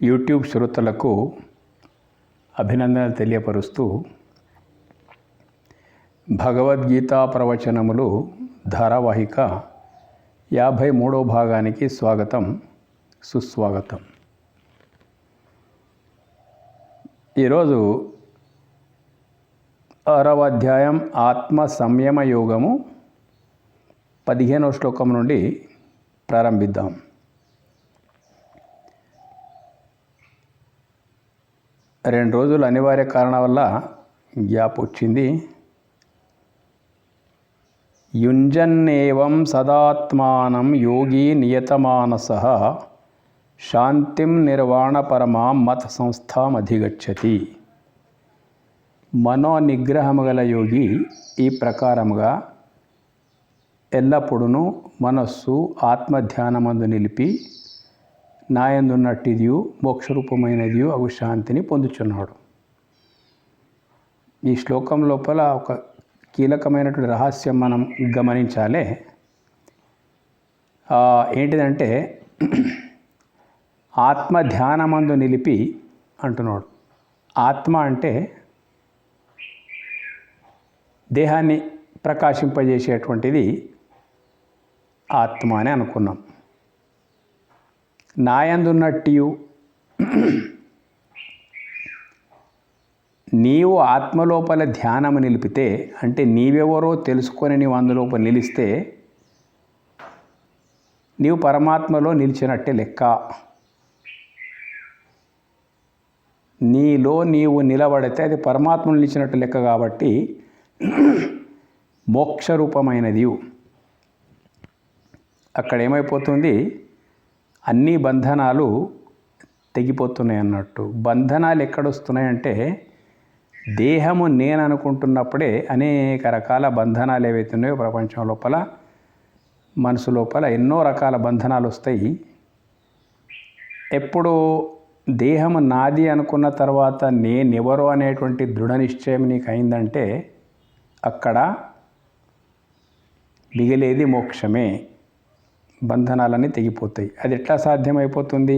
YouTube శ్రోతలకు అభినందనలు తెలియపరుస్తూ భగవద్గీతా ప్రవచనములు ధారావాహిక 53వ భాగానికి స్వాగతం, సుస్వాగతం. ఈరోజు 6వ అధ్యాయం ఆత్మ సంయమ యోగము 15వ శ్లోకం నుండి ప్రారంభిద్దాం. రెండు రోజులు అనివార్య కారణం వల్ల గ్యాప్ వచ్చింది. యుంజన్నేవం సదాత్మానం యోగి నియతమానసః శాంతిం నిర్వాణ పరమాం మత సంస్థామధిగచ్చతి. మనోనిగ్రహము గల యోగి ఈ ప్రకారముగా ఎల్లప్పుడూ మనస్సు ఆత్మధ్యానమందు నిలిపి నాయందున్నట్టిదియు మోక్షరూపమైనదియు అగు శాంతిని పొందుచున్నాడు. ఈ శ్లోకం లోపల ఒక కీలకమైనటువంటి రహస్యం మనం గమనించాలి. ఏంటిదంటే ఆత్మ ధ్యానమందు నిలిపి అంటున్నాడు. ఆత్మ అంటే దేహాన్ని ప్రకాశింపజేసేటువంటిది ఆత్మ అని అనుకున్నాం. నాయందున్నట్టియు నీవు ఆత్మలోపల ధ్యానము నిలిపితే, అంటే నీవెవరో తెలుసుకొని నీవు అందులోపల నిలిస్తే నీవు పరమాత్మలో నిలిచినట్టే లెక్క. నీలో నీవు నిలబడితే అది పరమాత్మలో నిలిచినట్టు లెక్క. కాబట్టి మోక్షరూపమైనది. అక్కడ ఏమైపోతుంది, అన్ని బంధనాలు తెగిపోతున్నాయి అన్నట్టు. బంధనాలు ఎక్కడొస్తున్నాయంటే దేహము నేను అనుకుంటున్నప్పుడే అనేక రకాల బంధనాలు ఏవైతున్నాయో ప్రపంచం లోపల, మనసు లోపల ఎన్నో రకాల బంధనాలు వస్తాయి. ఎప్పుడు దేహము నాది అనుకున్న తర్వాత నేనెవరో అనేటువంటి దృఢ నిశ్చయం నీకు అయిందంటే అక్కడ మిగిలేది మోక్షమే. బంధనాలన్నీ తెగిపోతాయి. అది ఎట్లా సాధ్యమైపోతుంది?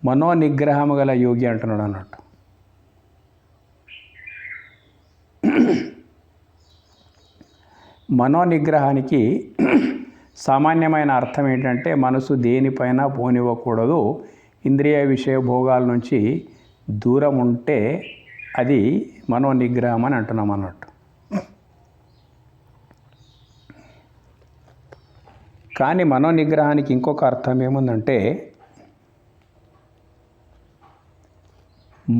మనోనిగ్రహము గల యోగి అంటున్నాడు అన్నట్టు. మనోనిగ్రహానికి సామాన్యమైన అర్థం ఏంటంటే మనసు దేనిపైన పోనివ్వకూడదు, ఇంద్రియ విషయ భోగాల నుంచి దూరం ఉంటే అది మనోనిగ్రహం అని అంటున్నాం అన్నట్టు. కానీ మనోనిగ్రహానికి ఇంకొక అర్థం ఏముందంటే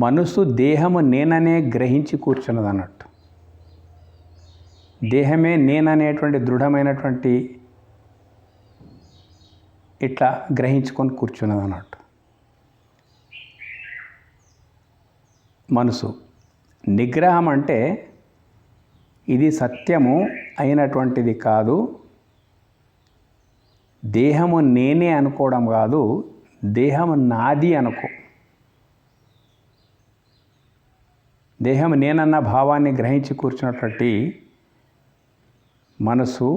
మనసు దేహము నేననే గ్రహించి కూర్చున్నది అన్నట్టు. దేహమే నేననేటువంటి దృఢమైనటువంటి ఇట్లా గ్రహించుకొని కూర్చున్నది అన్నట్టు. మనసు నిగ్రహం అంటే ఇది సత్యము అయినటువంటిది కాదు, దేహము నేనే అనుకోవడం కాదు, దేహము నాది అనుకో. దేహం నేనన్న భావాన్ని గ్రహించి కూర్చున్నటువంటి మనసు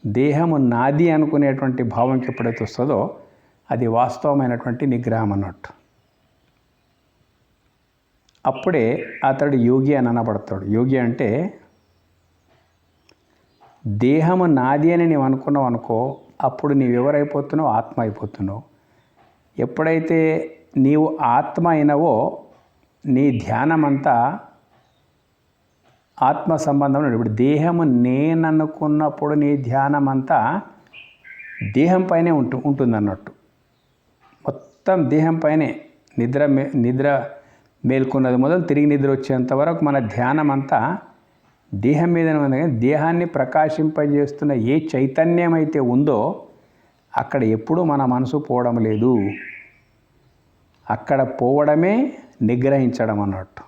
దేహము నాది అనుకునేటువంటి భావంకి ఎప్పుడైతే వస్తుందో అది వాస్తవమైనటువంటి నిగ్రహం అన్నట్టు. అప్పుడే అతడు యోగి అని అనబడతాడు. యోగి అంటే దేహము నాది అని నీవు అనుకున్నావు అనుకో, అప్పుడు నీవెవరైపోతున్నావు? ఆత్మ అయిపోతున్నావు. ఎప్పుడైతే నీవు ఆత్మ అయినవో నీ ధ్యానమంతా ఆత్మ సంబంధం. ఇప్పుడు దేహము నేననుకున్నప్పుడు నీ ధ్యానమంతా దేహం పైనే ఉంటుందన్నట్టు. మొత్తం దేహం పైనే నిద్ర మేల్కొన్నది మొదలు తిరిగి నిద్ర వచ్చేంత వరకు మన ధ్యానం అంతా దేహం మీదనే ఉంది. కానీ దేహాన్ని ప్రకాశింపజేస్తున్న ఏ చైతన్యం అయితే ఉందో అక్కడ ఎప్పుడూ మన మనసు పోవడం లేదు. అక్కడ పోవడమే నిగ్రహించడం అన్నట్టు.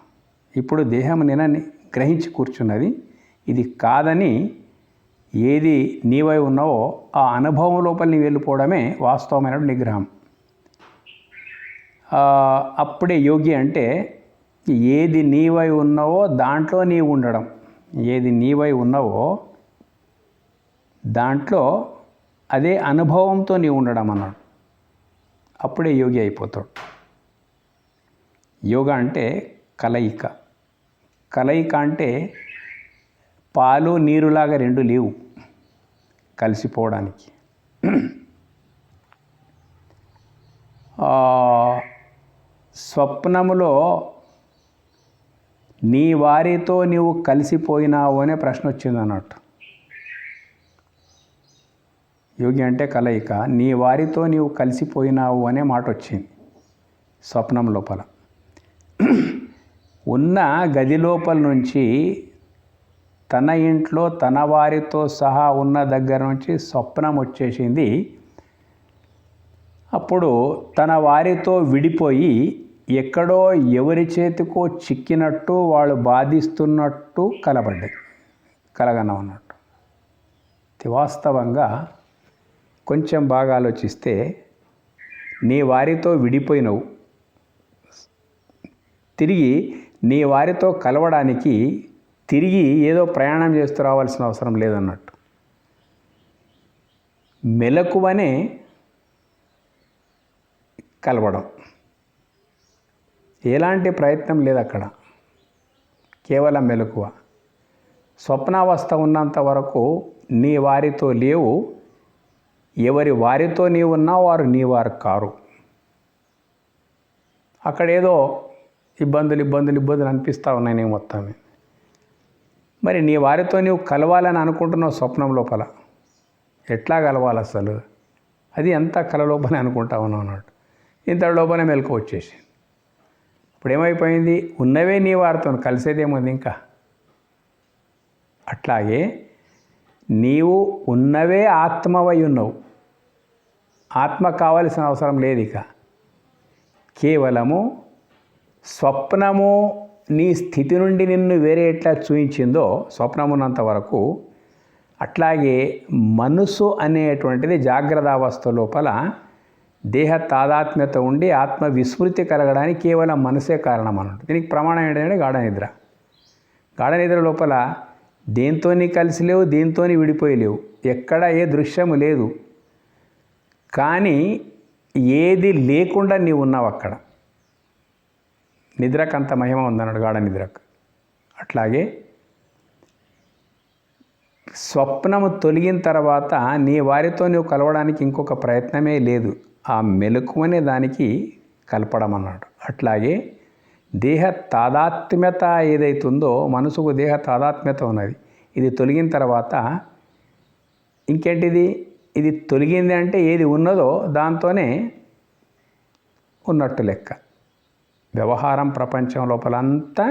ఇప్పుడు దేహం నేనని గ్రహించి కూర్చున్నది. ఇది కాదని ఏది నీవై ఉన్నావో ఆ అనుభవం లోపల నీ వెళ్ళిపోవడమే వాస్తవమైన నిగ్రహం. అప్పుడే యోగి అంటే ఏది నీవై ఉన్నావో దాంట్లో నీవు ఉండడం. ఏది నీవై ఉన్నావో దాంట్లో అదే అనుభవంతో నీవు ఉండడం అన్నాడు. అప్పుడే యోగి అయిపోతాడు. యోగా అంటే కలయిక. కలయిక అంటే పాలు నీరులాగా రెండు లేవు కలిసిపోవడానికి. స్వప్నములో నీ వారితో నీవు కలిసిపోయినావు అనే ప్రశ్న వచ్చింది అన్నట్టు. యోగి అంటే కలయిక. నీ వారితో నీవు కలిసిపోయినావు అనే మాట వచ్చింది స్వప్నం లోపల. ఉన్న గది లోపల నుంచి తన ఇంట్లో తన వారితో సహా ఉన్న దగ్గర నుంచి స్వప్నం వచ్చేసింది. అప్పుడు తన వారితో విడిపోయి ఎక్కడో ఎవరి చేతికో చిక్కినట్టు వాళ్ళు బాధిస్తున్నట్టు కలగనం అన్నట్టు. వాస్తవంగా కొంచెం బాగా ఆలోచిస్తే నీ వారితో విడిపోయినవు, తిరిగి నీ వారితో కలవడానికి తిరిగి ఏదో ప్రయాణం చేస్తూ రావాల్సిన అవసరం లేదన్నట్టు. మెలకువనే కలవడం, ఎలాంటి ప్రయత్నం లేదు అక్కడ, కేవలం మెలకువ. స్వప్నావస్థ ఉన్నంత వరకు నీ వారితో లేవు, ఎవరి వారితో నీవు ఉన్నావు వారు నీ వారు కారు. అక్కడ ఏదో ఇబ్బందులు అనిపిస్తూ ఉన్నాయి నీకు మొత్తం. మరి నీ వారితో నీవు కలవాలని అనుకుంటున్నావు స్వప్నం లోపల, ఎట్లా కలవాలి అసలు? అది ఎంత కల లోపలే అనుకుంటా ఉన్నావు అన్నట్టు. ఇంత లోపలే మెలకు వచ్చేసి ఇప్పుడు ఏమైపోయింది? ఉన్నవే నీ వారితో, కలిసేదేముంది ఇంకా. అట్లాగే నీవు ఉన్నవే ఆత్మవై ఉన్నావు, ఆత్మ కావలసిన అవసరం లేదు ఇక. కేవలము స్వప్నము నీ స్థితి నుండి నిన్ను వేరే ఎట్లా చూయించిందో స్వప్నమున్నంత వరకు, అట్లాగే మనసు అనేటువంటిది జాగ్రత్త అవస్థ లోపల దేహ తాదాత్మ్యత ఉండి ఆత్మ విస్మృతి కలగడానికి కేవలం మనసే కారణం అన్నట్టు. దీనికి ప్రమాణం ఏంటంటే గాఢనిద్ర. గాఢనిద్ర లోపల దేంతోని కలిసి లేవు, దేంతోని విడిపోయలేవు, ఎక్కడ ఏ దృశ్యము లేదు, కానీ ఏది లేకుండా నీవు ఉన్నావు అక్కడ. నిద్రకు అంత మహిమ ఉందన్నాడు గాఢ నిద్రకు. అట్లాగే స్వప్నము తొలగిన తర్వాత నీ వారితో నువ్వు కలవడానికి ఇంకొక ప్రయత్నమే లేదు, ఆ మెలకువనే దానికి కలపడం అన్నాడు. అట్లాగే దేహ తాదాత్మ్యత ఏదైతుందో, మనసుకు దేహ తాదాత్మ్యత ఉన్నది, ఇది తొలగిన తర్వాత ఇంకేంటిది? ఇది తొలగింది అంటే ఏది ఉన్నదో దాంతోనే ఉన్నట్టు లెక్క. వ్యవహారం ప్రపంచం లోపలంతా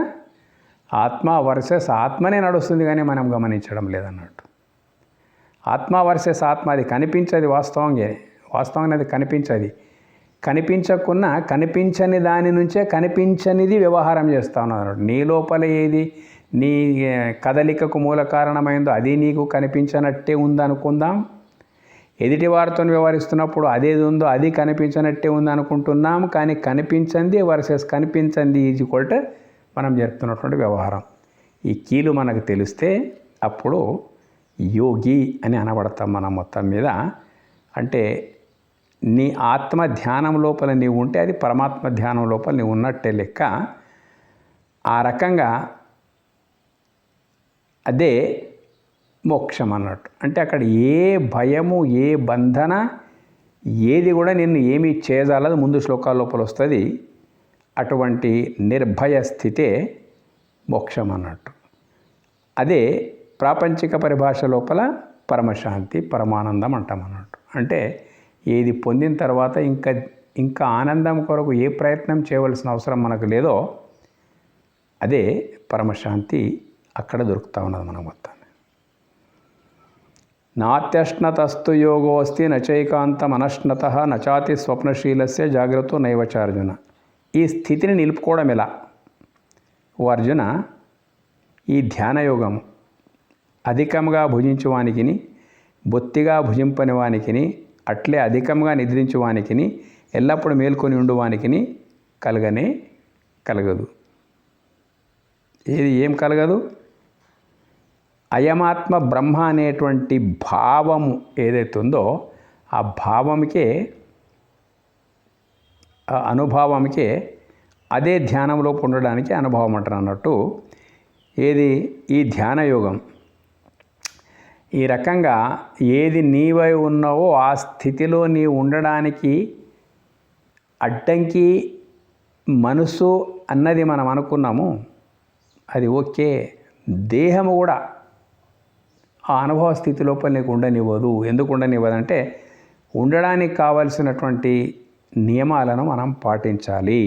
ఆత్మ వర్సెస్ ఆత్మనే నడుస్తుంది, కానీ మనం గమనించడం లేదన్నట్టు. ఆత్మ వర్సెస్ ఆత్మ, అది కనిపించదు వాస్తవంగా అది కనిపించదు. కనిపించకున్నా కనిపించని దాని నుంచే కనిపించనిది వ్యవహారం చేస్తూ ఉన్నాడు. నీ లోపల ఏది నీ కదలికకు మూల కారణమైందో అది నీకు కనిపించనట్టే ఉందనుకుందాం. ఎదుటి వారితో వ్యవహరిస్తున్నప్పుడు అదేది ఉందో అది కనిపించనట్టే ఉందనుకుంటున్నాం. కానీ కనిపించింది వర్సెస్ కనిపించింది ఈజ్వల్ మనం జరుపుతున్నటువంటి వ్యవహారం. ఈ కీలు మనకు తెలిస్తే అప్పుడు యోగి అని అనబడతాం మనం మొత్తం మీద. అంటే నీ ఆత్మ ధ్యానం లోపల నీవు ఉంటే అది పరమాత్మ ధ్యానం లోపల నీవు ఉన్నట్టే లెక్క. ఆ రకంగా అదే మోక్షం అన్నట్టు. అంటే అక్కడ ఏ భయము, ఏ బంధన, ఏది కూడా నిన్ను ఏమీ చేయజాలదు. ముందు శ్లోకాల లోపల వస్తుంది. అటువంటి నిర్భయ స్థితే మోక్షం అన్నట్టు. అదే ప్రాపంచిక పరిభాష లోపల పరమశాంతి, పరమానందం అంటాం అన్నట్టు. అంటే ఏది పొందిన తర్వాత ఇంకా ఆనందం కొరకు ఏ ప్రయత్నం చేయవలసిన అవసరం మనకు లేదో అదే పరమశాంతి అక్కడ దొరుకుతూ ఉన్నది మనకు మొత్తాన్ని. నాత్యష్ణతస్తు యోగోస్తి నచైకాంతం అనశ్నత నచాతి స్వప్నశీలస్య జాగ్రత్త నైవచార్జున. ఈ స్థితిని నిలుపుకోవడం ఎలా? ఓ అర్జున, ఈ ధ్యానయోగము అధికంగా భుజించువానికిని, బొత్తిగా భుజింపని వానికిని, అట్లే అధికంగా నిద్రించువానికిని, ఎల్లప్పుడూ మేల్కొని ఉండువానికిని కలగదు. ఏం కలగదు? అయమాత్మ బ్రహ్మ అనేటువంటి భావము ఏదైతే ఉందో ఆ భావంకే అనుభవంకే అదే ధ్యానంలో ఉండడానికి అనుభవం అంటారు అన్నట్టు. ఏది ఈ ధ్యాన యోగం ఈ రకంగా ఏది నీవై ఉన్నావో ఆ స్థితిలో నీవు ఉండడానికి అడ్డంకి మనసు అన్నది మనం అనుకున్నాము, అది ఓకే. దేహము కూడా ఆ అనుభవ స్థితి లోపల నీకు ఉండనివ్వదు. ఎందుకు ఉండనివ్వదంటే ఉండడానికి కావలసినటువంటి నియమాలను మనం పాటించాలి.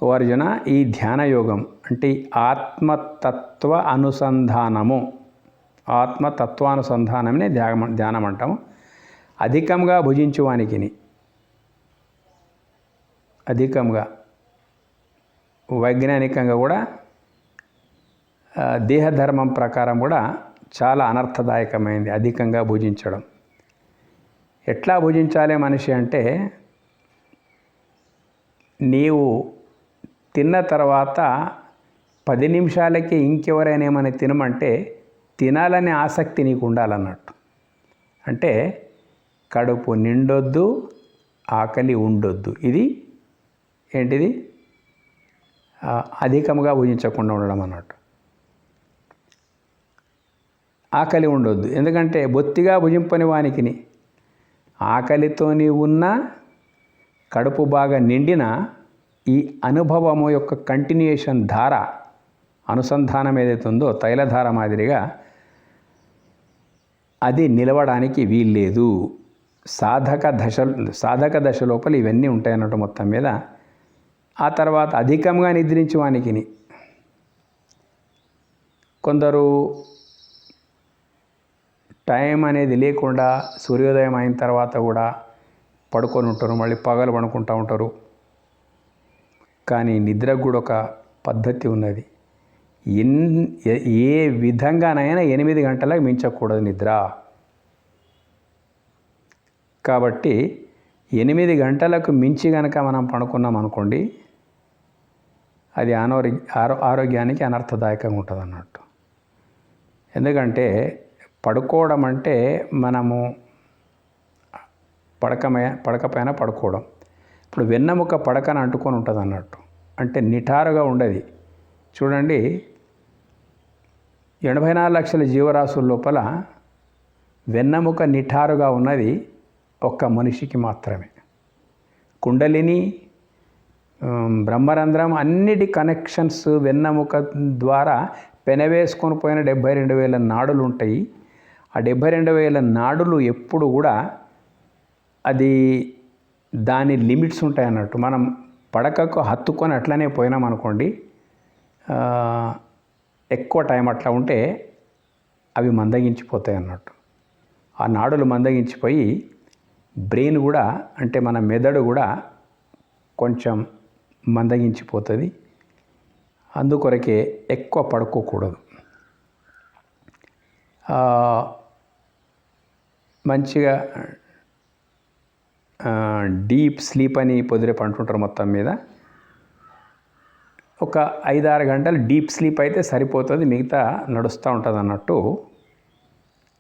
ఓ అర్జున, ఈ ధ్యాన యోగం అంటే ఆత్మతత్వ అనుసంధానము, ఆత్మతత్వానుసంధానమే ధ్యానం అంటాము. అధికంగా భుజించువానికిని, అధికంగా వైజ్ఞానికంగా కూడా దేహధర్మం ప్రకారం కూడా చాలా అనర్థదాయకమైంది అధికంగా భుజించడం. ఎట్లా భుజించాలి మనిషి అంటే, నీవు తిన్న తర్వాత 10 నిమిషాలకి ఇంకెవరైనా ఏమైనా తినమంటే తినాలనే ఆసక్తి నీకు ఉండాలన్నట్టు. అంటే కడుపు నిండొద్దు, ఆకలి ఉండొద్దు. ఇది ఏంటిది? అధికంగా భుజించకుండా ఉండడం అన్నట్టు. ఆకలి ఉండొద్దు, ఎందుకంటే బొత్తిగా భుజింపని వానికిని ఆకలితో ఉన్నా కడుపు బాగా నిండిన ఈ అనుభవము యొక్క కంటిన్యూయేషన్ ధార, అనుసంధానం ఏదైతే ఉందో తైలధార మాదిరిగా అది నిలవడానికి వీల్లేదు. సాధక దశ లోపల ఇవన్నీ ఉంటాయన్నట్టు మొత్తం మీద. ఆ తర్వాత అధికంగా నిద్రించేవానికి కొందరు టైం అనేది లేకుండా సూర్యోదయం అయిన తర్వాత కూడా పడుకొని ఉంటారు, మళ్ళీ పగలు పడుకుంటూ ఉంటారు. కానీ నిద్రకు కూడా ఒక పద్ధతి ఉన్నది. ఏ విధంగానైనా 8 గంటలకు మించకూడదు నిద్ర. కాబట్టి 8 గంటలకు మించి కనుక మనం పడుకున్నాం అనుకోండి, అది ఆరోగ్యానికి అనర్థదాయకంగా ఉంటుంది అన్నట్టు. ఎందుకంటే పడుకోవడం అంటే మనము పడకపైన పడుకోవడం. ఇప్పుడు వెన్నెముక పడకన అంటుకొని ఉంటుంది అన్నట్టు, అంటే నిటారుగా ఉండదు. చూడండి, 84 లక్షల జీవరాశుల లోపల వెన్నెముక నిటారుగా ఉన్నది ఒక్క మనిషికి మాత్రమే. కుండలిని, బ్రహ్మరంధ్రం అన్నిటి కనెక్షన్స్ వెన్నెముక ద్వారా పెనవేసుకొని పోయిన 72,000 నాడులు ఉంటాయి. ఆ 72,000 నాడులు ఎప్పుడు కూడా అది దాని లిమిట్స్ ఉంటాయి అన్నట్టు. మనం పడకకు హత్తుకొని అట్లనే పోయినాం అనుకోండి, ఎక్కువ టైం అట్లా ఉంటే అవి మందగించిపోతాయి అన్నట్టు. ఆ నాడులు మందగించిపోయి బ్రెయిన్ కూడా, అంటే మన మెదడు కూడా కొంచెం మందగించిపోతుంది. అందుకొరకే ఎక్కువ పడుకోకూడదు. మంచిగా డీప్ స్లీప్ అని పొద్దురేపు అంటుంటారు. మొత్తం మీద ఒక 5-6 గంటలు డీప్ స్లీప్ అయితే సరిపోతుంది, మిగతా నడుస్తూ ఉంటుంది అన్నట్టు.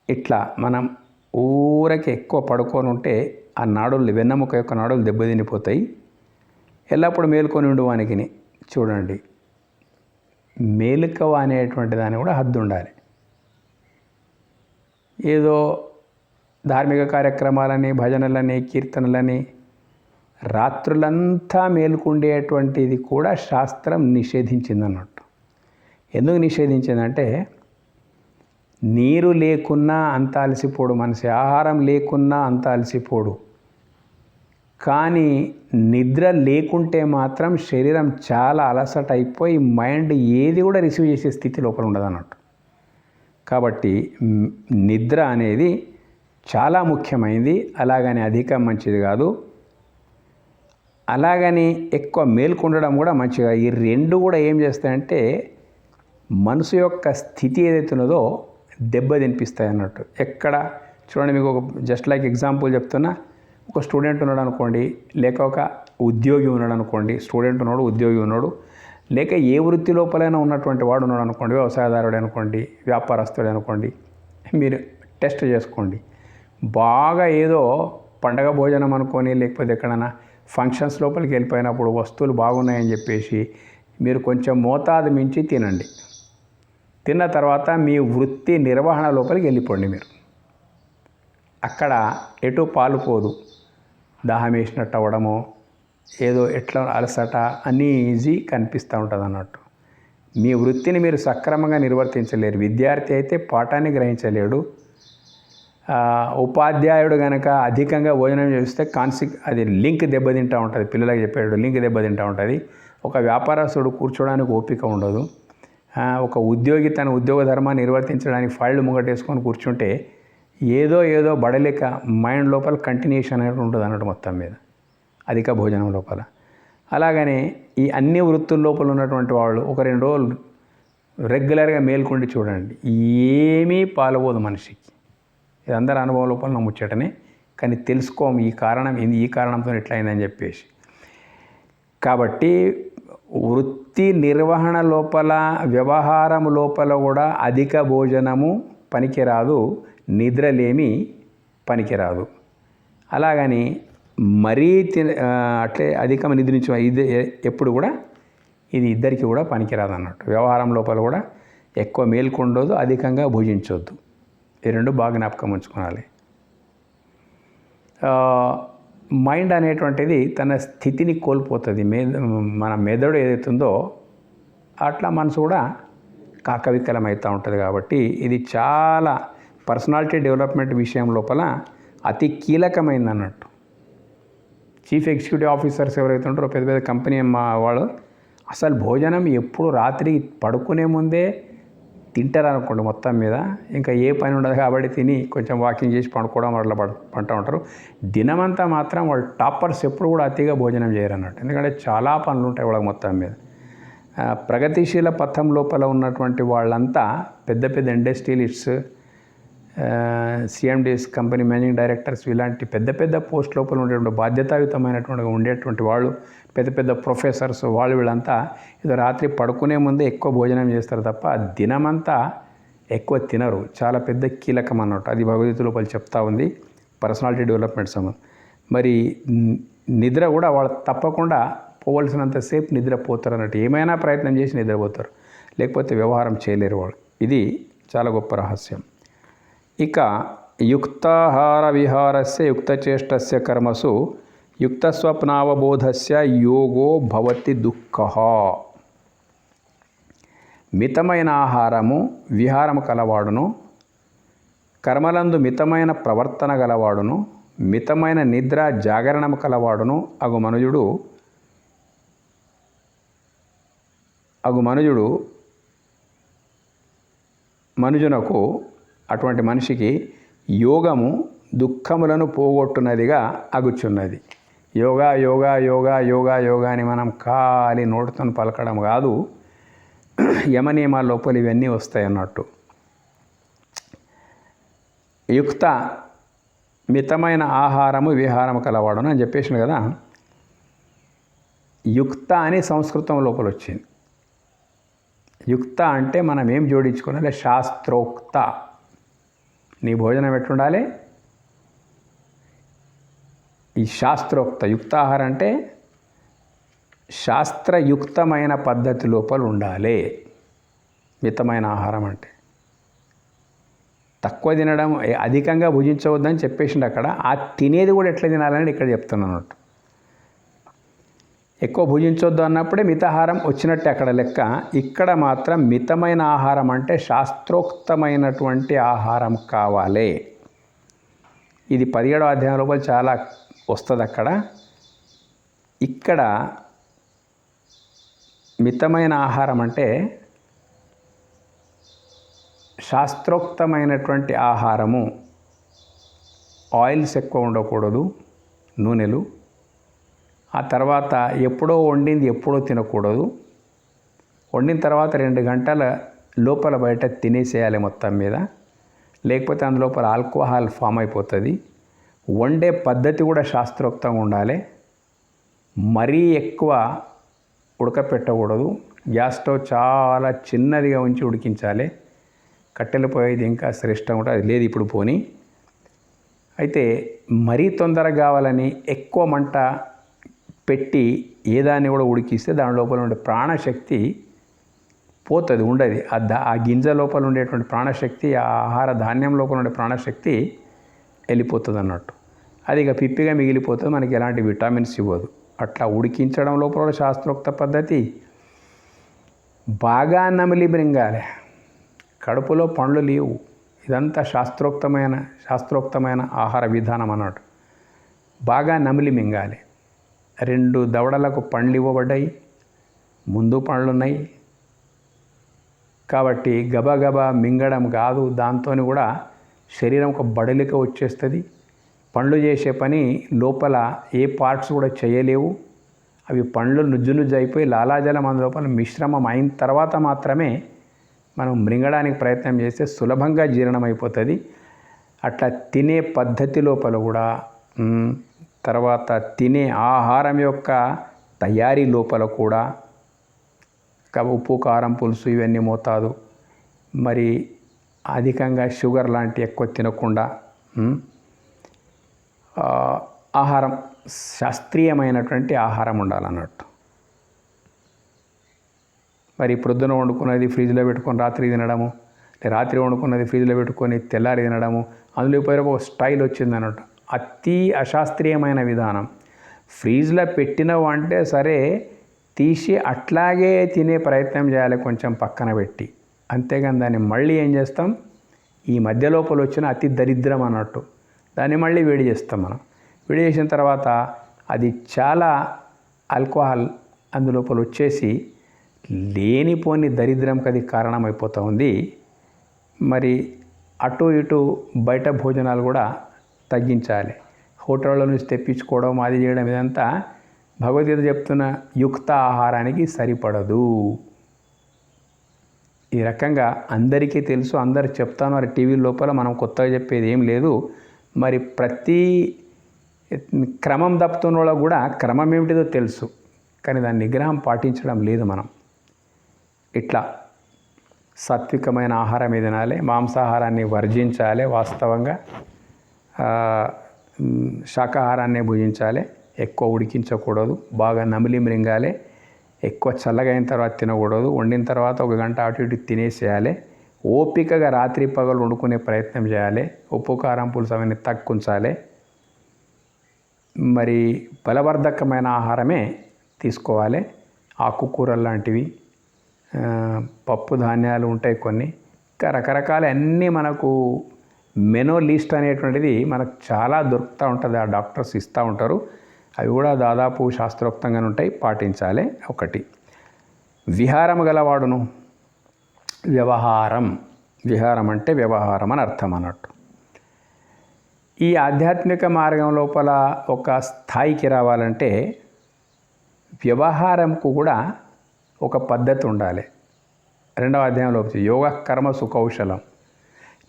ఇట్లా మనం ఊరకి ఎక్కువ పడుకొని ఉంటే ఆ నాడులు, వెన్నెముక యొక్క నాడులు దెబ్బతినిపోతాయి. ఎల్లప్పుడూ మేలుకొని ఉండవానికి చూడండి, మేలుకవ అనేటువంటి దాన్ని కూడా హద్దు ఉండాలి. ఏదో ధార్మిక కార్యక్రమాలని, భజనలని, కీర్తనలని రాత్రులంతా మేలుకుండేటువంటిది కూడా శాస్త్రం నిషేధించిందన్నట్టు. ఎందుకు నిషేధించిందంటే, నీరు లేకున్నా అంత అలసిపోడు మనిషి, ఆహారం లేకున్నా అంత అలసిపోడు. కానీ నిద్ర లేకుంటే మాత్రం శరీరం చాలా అలసట అయిపోయి మైండ్ ఏది కూడా రిసీవ్ చేసే స్థితి లోపల ఉండదు అన్నట్టు. కాబట్టి నిద్ర అనేది చాలా ముఖ్యమైనది. అలాగని అధికం మంచిది కాదు, అలాగని ఎక్కువ మేల్కొండడం కూడా మంచిది కాదు. ఈ రెండు కూడా ఏం చేస్తాయంటే మనసు యొక్క స్థితి ఏదైతే ఉన్నదో దెబ్బతినిపిస్తాయి అన్నట్టు. ఎక్కడ చూడండి, మీకు ఒక జస్ట్ లైక్ ఎగ్జాంపుల్ చెప్తున్నా. ఒక స్టూడెంట్ ఉన్నాడు అనుకోండి, లేక ఒక ఉద్యోగి ఉన్నాడు అనుకోండి. స్టూడెంట్ ఉన్నాడు, ఉద్యోగి ఉన్నాడు, లేక ఏ వృత్తి లోపలైనా ఉన్నటువంటి వాడు ఉన్నాడు అనుకోండి. వ్యవసాయదారుడు అనుకోండి, వ్యాపారస్తుడు అనుకోండి. మీరు టెస్ట్ చేసుకోండి. బాగా ఏదో పండగ భోజనం అనుకొని, లేకపోతే ఎక్కడైనా ఫంక్షన్స్ లోపలికి వెళ్ళిపోయినప్పుడు వస్తువులు బాగున్నాయని చెప్పేసి మీరు కొంచెం మోతాదు మించి తినండి. తిన్న తర్వాత మీ వృత్తి నిర్వహణ లోపలికి వెళ్ళిపోండి. మీరు అక్కడ ఎటు పాలుపోదు. దాహం వేసినట్టు అవ్వడమో ఏదో ఎట్లా అలసట ఈజీ కనిపిస్తూ ఉంటుంది అన్నట్టు. మీ వృత్తిని మీరు సక్రమంగా నిర్వర్తించలేరు. విద్యార్థి అయితే పాఠాన్ని గ్రహించలేడు. ఉపాధ్యాయుడు కనుక అధికంగా భోజనం చేస్తే అది లింక్ దెబ్బతింటూ ఉంటుంది. పిల్లలకు చెప్పాడు లింక్ దెబ్బతింటూ ఉంటుంది. ఒక వ్యాపారస్తుడు కూర్చోడానికి ఓపిక ఉండదు. ఒక ఉద్యోగి తన ఉద్యోగ ధర్మాన్ని నిర్వర్తించడానికి ఫైళ్ళు ముంగటేసుకొని కూర్చుంటే ఏదో బడలేక మైండ్ లోపల కంటిన్యూషన్ అనేది ఉంటుంది అన్నట్టు మొత్తం మీద అధిక భోజనం లోపల. అలాగనే ఈ అన్ని వృత్తుల లోపల ఉన్నటువంటి వాళ్ళు ఒక 2 రోజులు రెగ్యులర్గా మేల్కొండి చూడండి, ఏమీ పాల్గొదు మనిషికి. ఇది అందరి అనుభవం లోపల నా ముచ్చటనే, కానీ తెలుసుకోము ఈ కారణంతో ఎట్లా అయిందని చెప్పేసి. కాబట్టి వృత్తి నిర్వహణ లోపల వ్యవహారం లోపల కూడా అధిక భోజనము పనికిరాదు, నిద్రలేమి పనికిరాదు. అలాగని మరీ అట్లే అధికం నిద్రించ ఇది ఎప్పుడు కూడా ఇది ఇద్దరికి కూడా పనికిరాదు అన్నట్టు. వ్యవహారం లోపల కూడా ఎక్కువ మేల్కొండదు, అధికంగా భుజించవద్దు. ఈ 2 బాగా జ్ఞాపకం ఉంచుకోవాలి. మైండ్ అనేటువంటిది తన స్థితిని కోల్పోతుంది. మన మెదడు ఏదైతుందో అట్లా మనసు కూడా కాకవికలమవుతూ ఉంటుంది. కాబట్టి ఇది చాలా పర్సనాలిటీ డెవలప్మెంట్ విషయం లోపల అతి కీలకమైంది అన్నట్టు. చీఫ్ ఎగ్జిక్యూటివ్ ఆఫీసర్స్ ఎవరైతే ఉంటారో పెద్ద పెద్ద కంపెనీ వాళ్ళు అసలు భోజనం ఎప్పుడు రాత్రి పడుకునే ముందే తింటారు అనుకోండి మొత్తం మీద. ఇంకా ఏ పని ఉండదు కాబట్టి తిని కొంచెం వాకింగ్ చేసి పడుకోవడం అట్లా పంటూ ఉంటారు. దినమంతా మాత్రం వాళ్ళు టాపర్స్ ఎప్పుడు కూడా అతిగా భోజనం చేయరు అన్నట్టు. ఎందుకంటే చాలా పనులు ఉంటాయి వాళ్ళకి మొత్తం మీద. ప్రగతిశీల పథం లోపల ఉన్నటువంటి వాళ్ళంతా పెద్ద పెద్ద ఇండస్ట్రియలిస్ట్స్, సిఎండీస్, కంపెనీ మేనేజింగ్ డైరెక్టర్స్, ఇలాంటి పెద్ద పెద్ద పోస్ట్ లోపల ఉండేటువంటి ఉండేటువంటి వాళ్ళు, పెద్ద పెద్ద ప్రొఫెసర్స్, వీళ్ళంతా ఇది రాత్రి పడుకునే ముందే ఎక్కువ భోజనం చేస్తారు తప్ప దినమంతా ఎక్కువ తినరు. చాలా పెద్ద కీలకం అన్నట్టు. అది భగవద్గీత లోపల చెప్తా ఉంది పర్సనాలిటీ డెవలప్మెంట్ సంబంధం. మరి నిద్ర కూడా వాళ్ళు తప్పకుండా పోవలసినంతసేపు నిద్రపోతారు అన్నట్టు. ఏమైనా ప్రయత్నం చేసి నిద్రపోతారు, లేకపోతే వ్యవహారం చేయలేరు వాళ్ళు. ఇది చాలా గొప్ప రహస్యం. ఇక యుక్తాహార విహారస్య యుక్తచేష్టస్య కర్మసు యుక్తస్వప్నావబోధస్య యోగో భవతి దుఃఖః. మితమైన ఆహారము విహారము కలవాడును, కర్మలందు మితమైన ప్రవర్తన గలవాడును, మితమైన నిద్ర జాగరణము కలవాడును అగు మనుజునకు అటువంటి మనిషికి యోగము దుఃఖములను పోగొట్టునదిగా అగుచున్నది. యోగా యోగా యోగా యోగా యోగా అని మనం ఖాళీ నోటితో పలకడం కాదు, యమనియమాల లోపల ఇవన్నీ వస్తాయి అన్నట్టు. యుక్త మితమైన ఆహారము విహారము కలవాడును అని చెప్పేసిన కదా. యుక్త అని సంస్కృతం లోపల వచ్చింది. యుక్త అంటే మనం ఏం జోడించుకోవాలి? శాస్త్రోక్త. నీ భోజనం ఎట్లుండాలి? ఈ శాస్త్రోక్త. యుక్తాహారం అంటే శాస్త్రయుక్తమైన పద్ధతి లోపల ఉండాలి. మితమైన ఆహారం అంటే తక్కువ తినడం, అధికంగా భుజించవద్దని చెప్పేసిండు అక్కడ. ఆ తినేది కూడా ఎట్లా తినాలని ఇక్కడ చెప్తున్నాను అన్నట్టు. ఎక్కువ భుజించొద్దు అన్నప్పుడే మితాహారం వచ్చినట్టే అక్కడ లెక్క. ఇక్కడ మాత్రం మితమైన ఆహారం అంటే శాస్త్రోక్తమైనటువంటి ఆహారం కావాలి. ఇది 17వ అధ్యాయం లోపల చాలా వస్తుంది అక్కడ. ఇక్కడ మితమైన ఆహారం అంటే శాస్త్రోక్తమైనటువంటి ఆహారము. ఆయిల్స్ ఎక్కువ ఉండకూడదు, నూనెలు. ఆ తర్వాత ఎప్పుడో వండింది ఎప్పుడో తినకూడదు. వండిన తర్వాత 2 గంటల లోపల బయట తినేసేయాలి మొత్తం మీద, లేకపోతే అందులోపల ఆల్కహాల్ ఫామ్ అయిపోతుంది. వండే పద్ధతి కూడా శాస్త్రోక్తంగా ఉండాలి. మరీ ఎక్కువ ఉడకపెట్టకూడదు. గ్యాస్ స్టవ్ చాలా చిన్నదిగా ఉంచి ఉడికించాలి. కట్టెలు పోయేది ఇంకా శ్రేష్టంగా ఉంటుంది, అది లేదు ఇప్పుడు పోని. అయితే మరీ తొందరగా కావాలని ఎక్కువ మంట పెట్టి ఏదాన్ని కూడా ఉడికిస్తే దాని లోపల ఉండే ప్రాణశక్తి పోతుంది, ఉండదు. ఆ గింజ లోపల ఉండేటువంటి ప్రాణశక్తి, ఆ ఆహార ధాన్యం లోపల ఉండే ప్రాణశక్తి వెళ్ళిపోతుంది అన్నట్టు. అది ఇక పిప్పిగా మిగిలిపోతుంది, మనకి ఎలాంటి విటమిన్స్ ఇవ్వదు. అట్లా ఉడికించడం లోపల శాస్త్రోక్త పద్ధతి. బాగా నమిలి మృంగాలి, కడుపులో పండ్లు లేవు. ఇదంతా శాస్త్రోక్తమైన ఆహార విధానం అన్నట్టు. బాగా నమిలి మింగాలి. 2 దవడలకు పండ్లు ఇవ్వబడ్డాయి, ముందు పండ్లున్నాయి కాబట్టి గబగబా మింగడం కాదు, దాంతో కూడా శరీరం ఒక బడలిక వచ్చేస్తుంది. పండ్లు చేసే పని లోపల ఏ పార్ట్స్ కూడా చేయలేవు. అవి పండ్లు నుజ్జు అయిపోయి లాలాజలం లోపల మిశ్రమం అయిన తర్వాత మాత్రమే మనం మృంగడానికి ప్రయత్నం చేస్తే సులభంగా జీర్ణమైపోతుంది. అట్లా తినే పద్ధతి లోపల కూడా, తర్వాత తినే ఆహారం యొక్క తయారీ లోపల కూడా ఉప్పు, కారం, పులుసు ఇవన్నీ మోతాదు, మరి అధికంగా షుగర్ లాంటి ఎక్కువ తినకుండా ఆహారం, శాస్త్రీయమైనటువంటి ఆహారం ఉండాలన్నట్టు. మరి ప్రొద్దున వండుకున్నది ఫ్రిడ్జ్లో పెట్టుకొని రాత్రి తినడము, రాత్రి వండుకున్నది ఫ్రిడ్జ్లో పెట్టుకొని తెల్లారి తినడము, అందులో పోయి ఒక స్టైల్ వచ్చింది అన్నట్టు. అతి అశాస్త్రీయమైన విధానం. ఫ్రిడ్జ్లో పెట్టినవు అంటే సరే, తీసి అట్లాగే తినే ప్రయత్నం చేయాలి కొంచెం పక్కన పెట్టి. అంతేగాని దాన్ని మళ్ళీ ఏం చేస్తాం, ఈ మధ్య లోపల వచ్చిన అతి దరిద్రం అన్నట్టు, దాన్ని మళ్ళీ వేడి చేస్తాం మనం. వేడి చేసిన తర్వాత అది చాలా ఆల్కహాల్ అందులోపల వచ్చేసి లేనిపోని దరిద్రంకి అది కారణమైపోతూ ఉంది. మరి అటు ఇటు బయట భోజనాలు కూడా తగ్గించాలి. హోటళ్ళ నుంచి తెప్పించుకోవడం, అది చేయడం, ఇదంతా భగవద్గీత చెప్తున్న యుక్త ఆహారానికి సరిపడదు. ఈ రకంగా అందరికీ తెలుసు, అందరు చెప్తాను. మరి టీవీ లోపల మనం కొత్తగా చెప్పేది ఏం లేదు. మరి ప్రతి క్రమం తప్పుతున్న వాళ్ళకు కూడా క్రమం ఏమిటిదో తెలుసు, కానీ దాని నిగ్రహం పాటించడం లేదు మనం. ఇట్లా సాత్వికమైన ఆహారం తినాలి, మాంసాహారాన్ని వర్జించాలి, వాస్తవంగా శాకాహారాన్ని భుజించాలి. ఎక్కువ ఉడికించకూడదు, బాగా నమిలి మృంగాలి. ఎక్కువ చల్లగా అయిన తర్వాత తినకూడదు. వండిన తర్వాత 1 గంట అటు ఇటు తినేసేయాలి. ఓపికగా రాత్రి పగలు వండుకునే ప్రయత్నం చేయాలి. ఉప్పు, కారం, పులుసు అవన్నీ తక్కువంచాలి. మరి బలవర్ధకమైన ఆహారమే తీసుకోవాలి. ఆకుకూరలు లాంటివి, పప్పు ధాన్యాలు ఉంటాయి కొన్ని, ఇంకా రకరకాల అన్నీ మనకు మెనూ లిస్ట్ అనేటువంటిది మనకు చాలా దొరుకుతూ ఉంటుంది. ఆ డాక్టర్స్ ఇస్తూ ఉంటారు. అవి కూడా దాదాపు శాస్త్రోక్తంగానే ఉంటాయి, పాటించాలి. 1 విహారం గలవాడును. విహారం అంటే వ్యవహారం అని అర్థం అన్నట్టు. ఈ ఆధ్యాత్మిక మార్గం లోపల ఒక స్థాయికి రావాలంటే వ్యవహారంకు కూడా ఒక పద్ధతి ఉండాలి. 2వ అధ్యాయంలో యోగ కర్మ సుకౌశలం.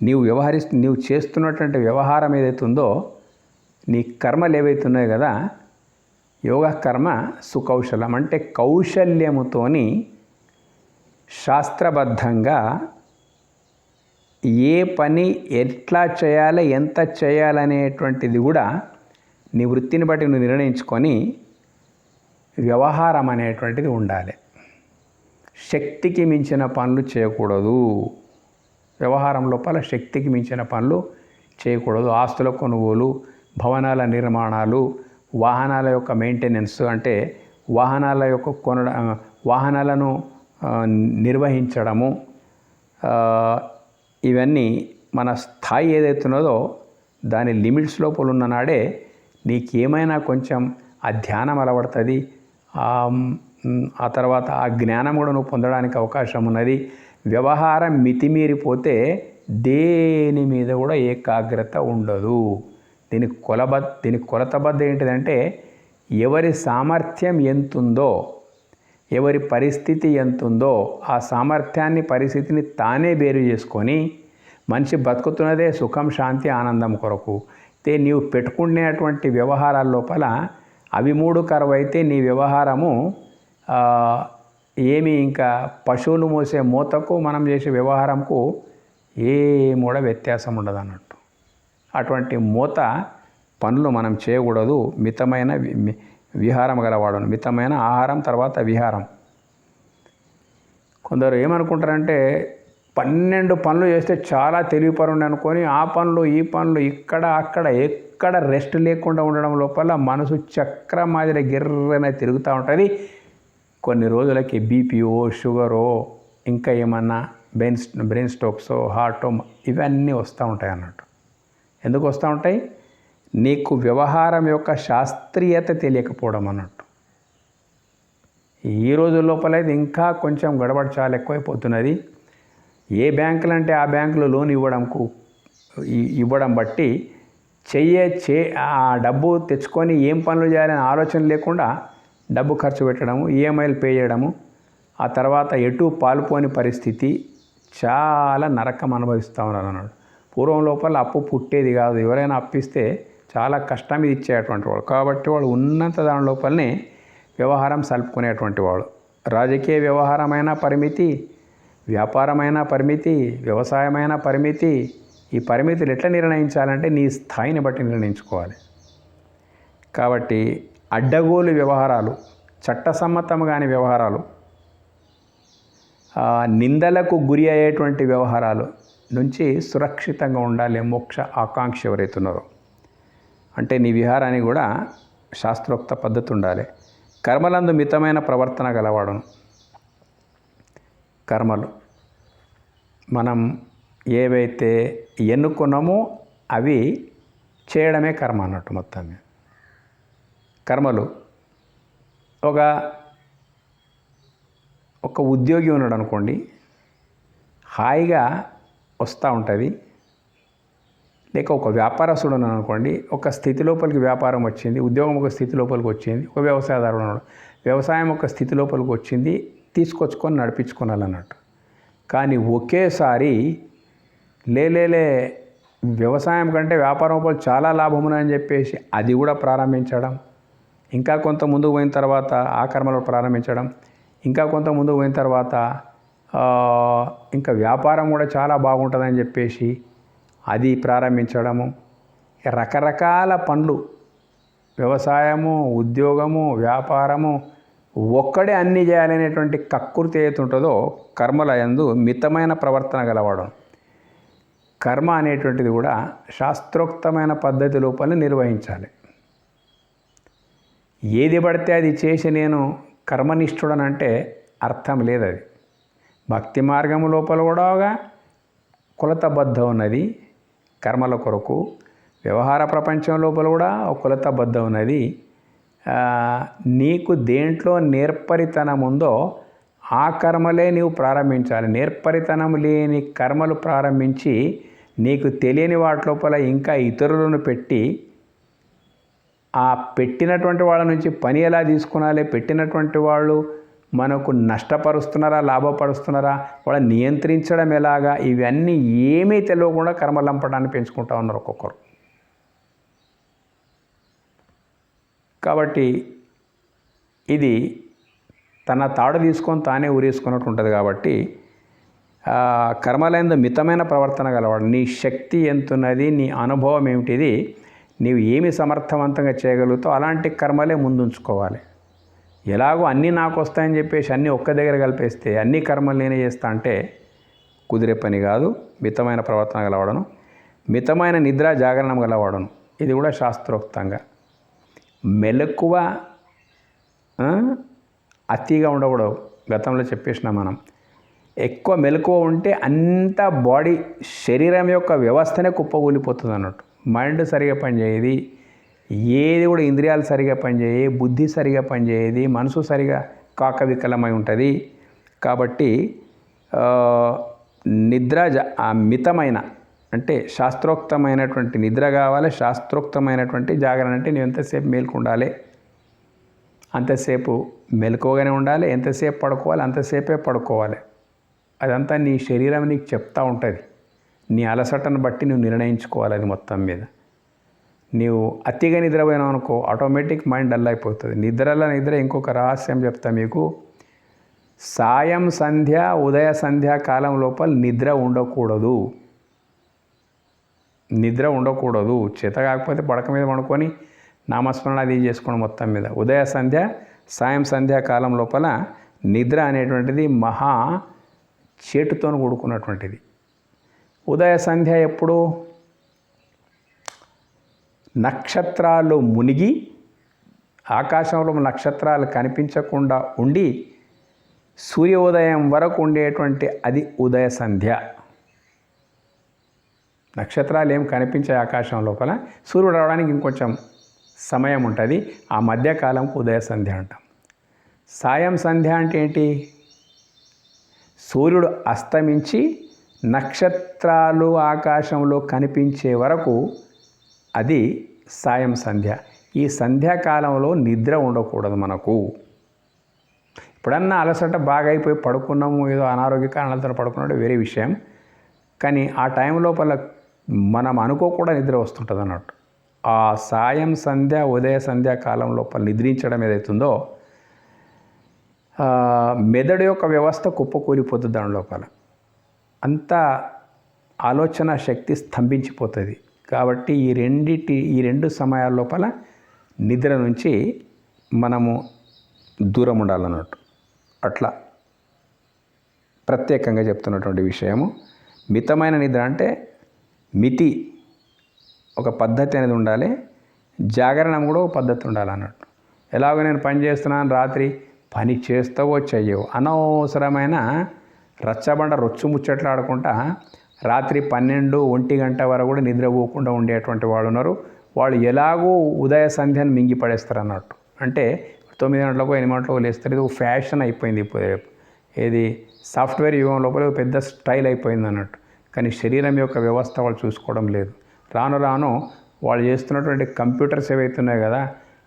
నీవు చేస్తున్నటువంటి వ్యవహారం ఏదైతే ఉందో, నీ కర్మలు ఏవైతే ఉన్నాయో కదా, యోగ కర్మ సుకౌశలం అంటే కౌశల్యముతోని శాస్త్రబద్ధంగా ఏ పని ఎట్లా చేయాలి, ఎంత చేయాలనేటువంటిది కూడా నీ వృత్తిని బట్టి నువ్వు నిర్ణయించుకొని వ్యవహారం అనేటువంటిది ఉండాలి. శక్తికి మించిన పనులు చేయకూడదు. వ్యవహారం లోపల శక్తికి మించిన పనులు చేయకూడదు. ఆస్తుల కొనుగోలు, భవనాల నిర్మాణాలు, వాహనాల యొక్క మెయింటెనెన్స్, అంటే వాహనాలను నిర్వహించడము, ఇవన్నీ మన స్థాయి ఏదైతే ఉన్నదో దాని లిమిట్స్ లోపల ఉన్న నాడే నీకేమైనా కొంచెం ఆ ధ్యానం అలవడుతుంది. ఆ తర్వాత ఆ జ్ఞానం కూడా నువ్వు పొందడానికి అవకాశం ఉన్నది. వ్యవహారం మితిమీరిపోతే దేని మీద కూడా ఏకాగ్రత ఉండదు. దీనికి కొలతబద్ధ ఏంటిదంటే, ఎవరి సామర్థ్యం ఎంతుందో, ఎవరి పరిస్థితి ఎంతుందో ఆ సామర్థ్యాన్ని, పరిస్థితిని తానే బేరు చేసుకొని మనిషి బతుకుతున్నదే సుఖం, శాంతి, ఆనందం కొరకు. నీవు పెట్టుకునేటువంటి వ్యవహారాల లోపల అవి 3 కరువైతే నీ వ్యవహారము ఏమి ఇంకా పశువులు మోసే మోతకు మనం చేసే వ్యవహారంకు కూడా వ్యత్యాసం ఉండదు అన్నట్టు. అటువంటి మోత పనులు మనం చేయకూడదు. మితమైన విహారం గలవాడును. మితమైన ఆహారం తర్వాత విహారం. కొందరు ఏమనుకుంటారంటే 12 పనులు చేస్తే చాలా తెలివిపరుండి అనుకొని ఆ పనులు ఈ పనులు ఇక్కడ అక్కడ ఎక్కడ రెస్ట్ లేకుండా ఉండడం లోపల మనసు చక్రం మాదిరి గిర్రన తిరుగుతూ ఉంటుంది. కొన్ని రోజులకి బీపీఓ, షుగరో, ఇంకా ఏమన్నా బ్రెయిన్ స్ట్రోక్సో, హార్టో ఇవన్నీ వస్తూ ఉంటాయి అన్నట్టు. ఎందుకు వస్తూ ఉంటాయి? నీకు వ్యవహారం యొక్క శాస్త్రీయత తెలియకపోవడం అన్నట్టు. ఈ రోజు లోపలైతే ఇంకా కొంచెం గడబడి చాలా ఎక్కువైపోతున్నది. ఏ బ్యాంకులు అంటే ఆ బ్యాంకులో లోన్ ఇవ్వడం బట్టి ఆ డబ్బు తెచ్చుకొని ఏం పనులు చేయాలని ఆలోచన లేకుండా డబ్బు ఖర్చు పెట్టడము, ఈఎంఐలు పే చేయడము, ఆ తర్వాత ఎటు పాల్పోని పరిస్థితి, చాలా నరకం అనుభవిస్తూ ఉన్నారు అన్నాడు. పూర్వం లోపల అప్పు పుట్టేది కాదు. ఎవరైనా అప్పిస్తే చాలా కష్టం ఇది ఇచ్చేటువంటి వాడు. కాబట్టి వాడు ఉన్నంత దాని లోపలనే వ్యవహారం సలుపుకునేటువంటి వాడు. రాజకీయ వ్యవహారమైన పరిమితి, వ్యాపారమైన పరిమితి, వ్యవసాయమైన పరిమితి. ఈ పరిమితులు ఎట్లా నిర్ణయించాలంటే నీ స్థాయిని బట్టి నిర్ణయించుకోవాలి. కాబట్టి అడ్డగోలు వ్యవహారాలు, చట్టసమ్మతం కాని వ్యవహారాలు, నిందలకు గురి అయ్యేటువంటి వ్యవహారాలు నుంచి సురక్షితంగా ఉండాలి మోక్ష ఆకాంక్ష ఎవరైతే ఉన్నారో. అంటే నీ విహారానికి కూడా శాస్త్రోక్త పద్ధతి ఉండాలి. కర్మలందు మితమైన ప్రవర్తన గలవాడును. కర్మలు మనం ఏవైతే ఎన్నుకున్నామో అవి చేయడమే కర్మ అన్నట్టు. మొత్తం కర్మలు ఒక ఉద్యోగి ఉన్నాడు అనుకోండి, హాయిగా వస్తూ ఉంటుంది. లేక ఒక వ్యాపారస్తుడు ఉన్నాడు అనుకోండి, ఒక స్థితి లోపలికి వ్యాపారం వచ్చింది, ఉద్యోగం ఒక స్థితి లోపలికి వచ్చింది. ఒక వ్యవసాయదారుడు ఉన్నాడు, వ్యవసాయం ఒక స్థితి లోపలికి వచ్చింది, తీసుకొచ్చుకొని నడిపించుకోవాలన్నట్టు. కానీ ఒకేసారి లేలే వ్యవసాయం కంటే వ్యాపారం లోపల చాలా లాభం అని చెప్పేసి అది కూడా ప్రారంభించడం, ఇంకా కొంత ముందుకు పోయిన తర్వాత ఆ కర్మలో ప్రారంభించడం, ఇంకా కొంత ముందుకు పోయిన తర్వాత ఇంకా వ్యాపారం కూడా చాలా బాగుంటుందని చెప్పేసి అది ప్రారంభించడము, రకరకాల పనులు, వ్యవసాయము, ఉద్యోగము, వ్యాపారము ఒక్కడే అన్నీ చేయాలనేటువంటి కక్కుర్తి ఏతుంటుందో కర్మల యందు మితమైన ప్రవర్తన గలవాడు. కర్మ అనేటువంటిది కూడా శాస్త్రోక్తమైన పద్ధతి లోపల నిర్వహించాలి. ఏది పడితే అది చేసి నేను కర్మనిష్ఠుడనంటే అర్థం లేదు. అది భక్తి మార్గము లోపల కూడా ఒక కులతబద్ధం ఉన్నది కర్మల కొరకు. వ్యవహార ప్రపంచం లోపల కూడా ఒక కులతబద్ధం ఉన్నది. నీకు దేంట్లో నేర్పరితనం ఉందో ఆ కర్మలే నీవు ప్రారంభించాలి. నేర్పరితనం లేని కర్మలు ప్రారంభించి నీకు తెలియని వాటి లోపల ఇంకా ఇతరులను పెట్టి ఆ పెట్టినటువంటి వాళ్ళ నుంచి పని ఎలా తీసుకునాలి, పెట్టినటువంటి వాళ్ళు మనకు నష్టపరుస్తున్నారా లాభపరుస్తున్నారా, వాళ్ళని నియంత్రించడం ఎలాగా, ఇవన్నీ ఏమీ తెలియకుండా కర్మలంపడాన్ని పెంచుకుంటూ ఉన్నారు ఒక్కొక్కరు. కాబట్టి ఇది తన తాడు తీసుకొని తానే ఊరేసుకున్నట్టు ఉంటుంది. కాబట్టి కర్మలందు మితమైన ప్రవర్తన గలవాడు. నీ శక్తి ఎంతున్నది, నీ అనుభవం ఏమిటిది, నీవు ఏమి సమర్థవంతంగా చేయగలుగుతావు అలాంటి కర్మలే ముందుంచుకోవాలి. ఎలాగో అన్నీ నాకు వస్తాయని చెప్పేసి అన్నీ ఒక్క దగ్గర కలిపేస్తే అన్ని కర్మలు నేనే చేస్తా అంటే కుదిరే పని కాదు. మితమైన ప్రవర్తన గలవాడను, మితమైన నిద్ర జాగరణం గలవాడను. ఇది కూడా శాస్త్రోక్తంగా. మెలకువ అతిగా ఉండకూడదు. గతంలో చెప్పేసినాం మనం. ఎక్కువ మెలకువ ఉంటే అంత బాడీ శరీరం యొక్క వ్యవస్థనే కుప్పకూలిపోతుంది అన్నట్టు. మైండ్ సరిగా పనిచేయది, ఏది కూడా ఇంద్రియాలు సరిగా పనిచేయి, బుద్ధి సరిగా పనిచేయది, మనసు సరిగా కాకవికలమై ఉంటుంది. కాబట్టి నిద్ర మితమైన అంటే శాస్త్రోక్తమైనటువంటి నిద్ర కావాలి. శాస్త్రోక్తమైనటువంటి జాగరణ అంటే నువ్వు ఎంతసేపు మేల్కొండాలి, అంతసేపు మెలకువగానే ఉండాలి. ఎంతసేపు పడుకోవాలి అంతసేపే పడుకోవాలి. అదంతా నీ శరీరం నీకు చెప్తూ ఉంటుంది. నీ అలసటను బట్టి నువ్వు నిర్ణయించుకోవాలి. అది మొత్తం మీద నీవు అతిగా నిద్రపోయినావు అనుకో ఆటోమేటిక్ మైండ్ డల్ అయిపోతుంది. నిద్ర ఇంకొక రహస్యం చెప్తా మీకు. సాయం సంధ్య ఉదయ సంధ్యా కాలం లోపల నిద్ర ఉండకూడదు. చేత కాకపోతే పడక మీద పడుకొని నామస్మరణ అది చేసుకోవడం మొత్తం మీద. ఉదయ సంధ్య సాయం సంధ్యాకాలం లోపల నిద్ర అనేటువంటిది మహా చేటుతో కూడుకున్నటువంటిది. ఉదయ సంధ్య ఎప్పుడు? నక్షత్రాలు మునిగి ఆకాశంలో నక్షత్రాలు కనిపించకుండా ఉండి సూర్యోదయం వరకు ఉండేటువంటి అది ఉదయ సంధ్య. నక్షత్రాలు ఏం కనిపించే ఆకాశం లోపల, సూర్యుడు రావడానికి ఇంకొంచెం సమయం ఉంటుంది. ఆ మధ్యకాలంకు ఉదయ సంధ్య అంటాం. సాయం సంధ్య అంటే ఏంటి? సూర్యుడు అస్తమించి నక్షత్రాలు ఆకాశంలో కనిపించే వరకు అది సాయం సంధ్య. ఈ సంధ్యాకాలంలో నిద్ర ఉండకూడదు మనకు. ఇప్పుడన్నా అలసట బాగా అయిపోయి పడుకున్నాము, ఏదో అనారోగ్య కారణాలతో పడుకున్నాడు వేరే విషయం. కానీ ఆ టైం లోపల మనం అనుకోకుండా నిద్ర వస్తుంటుంది అన్నట్టు. ఆ సాయం సంధ్య ఉదయ సంధ్యాకాలం లోపల నిద్రించడం ఏదైతుందో మెదడు యొక్క వ్యవస్థ కుప్పకూలిపోతుంది. దాని లోపల అంతా ఆలోచన శక్తి స్తంభించిపోతుంది. కాబట్టి ఈ రెండు సమయాల లోపల నిద్ర నుంచి మనము దూరం ఉండాలన్నట్టు. అట్లా ప్రత్యేకంగా చెప్తున్నటువంటి విషయము. మితమైన నిద్ర అంటే మితి, ఒక పద్ధతి అనేది ఉండాలి. జాగరణం కూడా ఒక పద్ధతి ఉండాలన్నట్టు. ఎలాగో నేను పని చేస్తున్నాను, రాత్రి పని చేస్తావో చెయ్యవు, అనవసరమైన రచ్చబండ రొచ్చు ముచ్చట్లు ఆడుకుంటా రాత్రి 12-1 గంట వరకు కూడా నిద్రపోకుండా ఉండేటువంటి వాళ్ళు ఉన్నారు. వాళ్ళు ఎలాగో ఉదయ సంధ్యను మింగి పడేస్తారు అన్నట్టు. అంటే 9 గంటలకు 8 గంటలకు లేస్తారు. ఇది ఒక ఫ్యాషన్ అయిపోయింది ఇప్పుడు. ఏది సాఫ్ట్వేర్ యుగం లోపల పెద్ద స్టైల్ అయిపోయింది అన్నట్టు. కానీ శరీరం యొక్క వ్యవస్థ వాళ్ళు చూసుకోవడం లేదు. రాను రాను వాళ్ళు చేస్తున్నటువంటి కంప్యూటర్స్ ఏవైతున్నాయి కదా,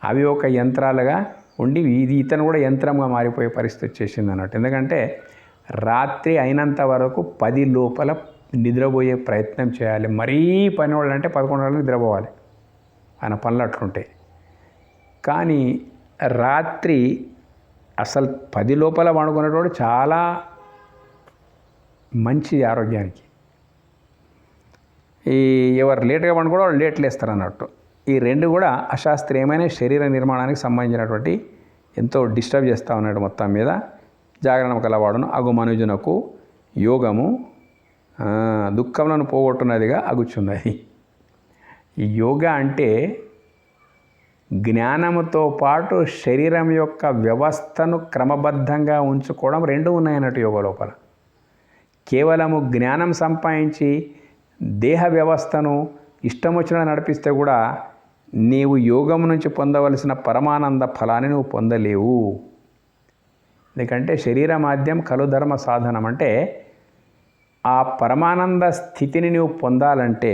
అవి ఒక యంత్రాలుగా ఉండి ఇతను కూడా యంత్రంగా మారిపోయే పరిస్థితి వచ్చేసింది అన్నట్టు. ఎందుకంటే రాత్రి అయినంత వరకు 10 లోపల నిద్రపోయే ప్రయత్నం చేయాలి. మరీ పని వాళ్ళు అంటే 11 గంటలకు నిద్రపోవాలి, ఆయన పనులు అట్లుంటాయి. కానీ రాత్రి అసలు 10 లోపల పండుకునేటోడు చాలా మంచి ఆరోగ్యానికి. ఎవరు లేట్గా పండుకోవడం వాళ్ళు లేట్ లేస్తారు అన్నట్టు. ఈ రెండు కూడా అశాస్త్రీయమైన శరీర నిర్మాణానికి సంబంధించినటువంటి ఎంతో డిస్టర్బ్ చేస్తూ ఉన్నాడు మొత్తం మీద. జాగరణం కలవాడును అగు మనుజునకు యోగము దుఃఖములను పోగొట్టున్నదిగా అగుచున్నది. ఈ యోగా అంటే జ్ఞానముతో పాటు శరీరం యొక్క వ్యవస్థను క్రమబద్ధంగా ఉంచుకోవడం రెండు ఉన్నాయన్నట్టు యోగ లోపల. కేవలము జ్ఞానం సంపాదించి దేహ వ్యవస్థను ఇష్టం వచ్చిన నడిపిస్తే కూడా నీవు యోగం నుంచి పొందవలసిన పరమానంద ఫలాన్ని నువ్వు పొందలేవు. ఎందుకంటే శరీర మాధ్యం కలు ధర్మ సాధనం అంటే ఆ పరమానంద స్థితిని నువ్వు పొందాలంటే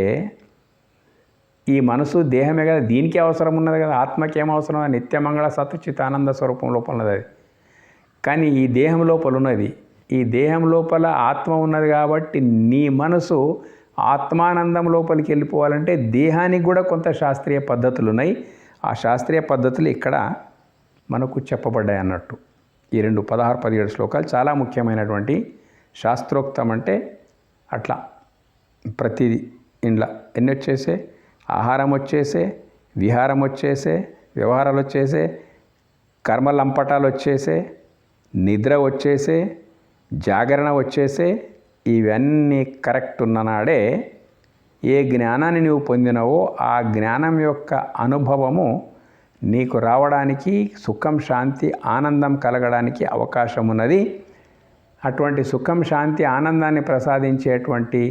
ఈ మనసు దేహమే కదా, దీనికి అవసరం ఉన్నది కదా. ఆత్మకి ఏం అవసరం? నిత్యమంగళ సత్చిత ఆనంద స్వరూపం లోపల ఉన్నది అది. కానీ ఈ దేహం లోపల ఉన్నది, ఈ దేహం లోపల ఆత్మ ఉన్నది. కాబట్టి నీ మనసు ఆత్మానందం లోపలికి వెళ్ళిపోవాలంటే దేహానికి కూడా కొంత శాస్త్రీయ పద్ధతులు ఉన్నాయి. ఆ శాస్త్రీయ పద్ధతులు ఇక్కడ మనకు చెప్పబడ్డాయి అన్నట్టు. ఈ 16-17 శ్లోకాలు చాలా ముఖ్యమైనటువంటి శాస్త్రోక్తం. అంటే అట్లా ప్రతిదీ ఇంట్లో ఎన్ని వచ్చేసే, ఆహారం వచ్చేసే, విహారం వచ్చేసే, వ్యవహారాలు వచ్చేసే, కర్మలంపటాలు వచ్చేసే, నిద్ర వచ్చేసే, జాగరణ వచ్చేసే. ఇవన్నీ కరెక్ట్ ఉన్ననాడే ఏ జ్ఞానాన్ని నువ్వు పొందినవో ఆ జ్ఞానం యొక్క అనుభవము నీకు రావడానికి, సుఖం శాంతి ఆనందం కలగడానికి అవకాశం ఉన్నది. అటువంటి సుఖం శాంతి ఆనందాన్ని ప్రసాదించేటువంటి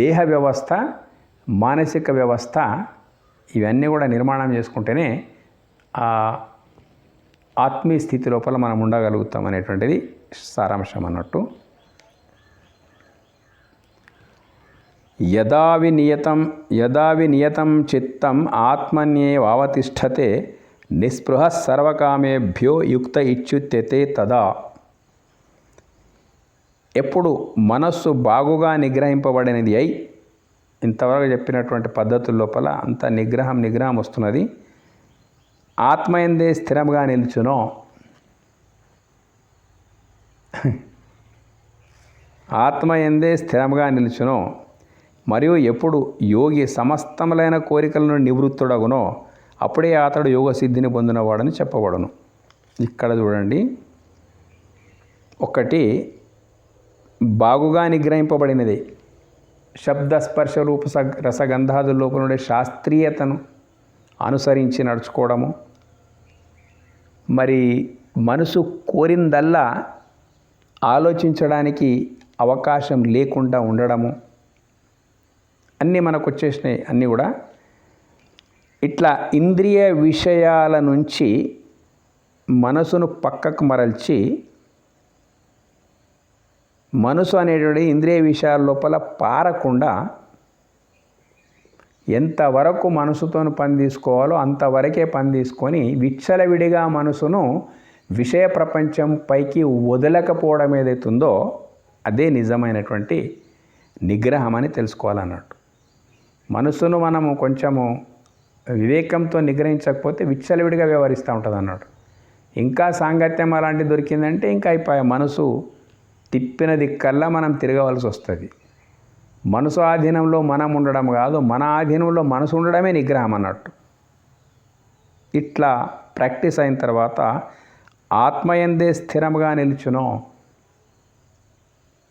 దేహ వ్యవస్థ, మానసిక వ్యవస్థ ఇవన్నీ కూడా నిర్మాణం చేసుకుంటేనే ఆ ఆత్మీయ స్థితి లోపల మనం ఉండగలుగుతాం అనేటువంటిది సారాంశం అన్నట్టు. యదా వినియతం చిత్తం ఆత్మన్యేవావతిష్ఠతే నిస్పృహ సర్వకామేభ్యో యుక్త ఇచ్యుత్యతే తదా. ఎప్పుడు మనస్సు బాగుగా నిగ్రహింపబడినది అయి, ఇంతవరకు చెప్పినటువంటి పద్ధతుల లోపల అంత నిగ్రహం వస్తున్నది, ఆత్మయందే స్థిరంగా నిల్చునో, ఆత్మయందే స్థిరంగా నిల్చునో, మరియు ఎప్పుడు యోగి సమస్తములైన కోరికలను నివృత్తుడగునో అప్పుడే అతడు యోగ సిద్ధిని పొందినవాడని చెప్పబడును. ఇక్కడ చూడండి, ఒకటి బాగుగా నిగ్రహింపబడినది శబ్ద స్పర్శ రూప రసగంధాదుల లోపల ఉండే శాస్త్రీయతను అనుసరించి నడుచుకోవడము, మరి మనసు కోరిందల్లా ఆలోచించడానికి అవకాశం లేకుండా ఉండడము, అన్నీ మనకు వచ్చేసినాయి. అన్నీ కూడా ఇట్లా ఇంద్రియ విషయాల నుంచి మనసును పక్కకు మరల్చి మనసు అనేటువంటి ఇంద్రియ విషయాల లోపల పారకుండా ఎంతవరకు మనసుతో పని తీసుకోవాలో అంతవరకే పని తీసుకొని విచ్చలవిడిగా మనసును విషయ ప్రపంచం పైకి వదలకపోవడం ఏదైతుందో అదే నిజమైనటువంటి నిగ్రహం అని తెలుసుకోవాలన్నట్టు. మనసును మనము కొంచెము వివేకంతో నిగ్రహించకపోతే విచ్చలవిడిగా వ్యవహరిస్తూ ఉంటుంది అన్నట్టు. ఇంకా సాంగత్యం అలాంటిది దొరికిందంటే ఇంకా అయిపోయా, మనసు తిప్పిన దిక్కల్లా మనం తిరగవలసి వస్తుంది. మనసు ఆధీనంలో మనం ఉండడం కాదు, మన ఆధీనంలో మనసు ఉండడమే నిగ్రహం అన్నట్టు. ఇట్లా ప్రాక్టీస్ అయిన తర్వాత ఆత్మయందే స్థిరంగా నిలుచునో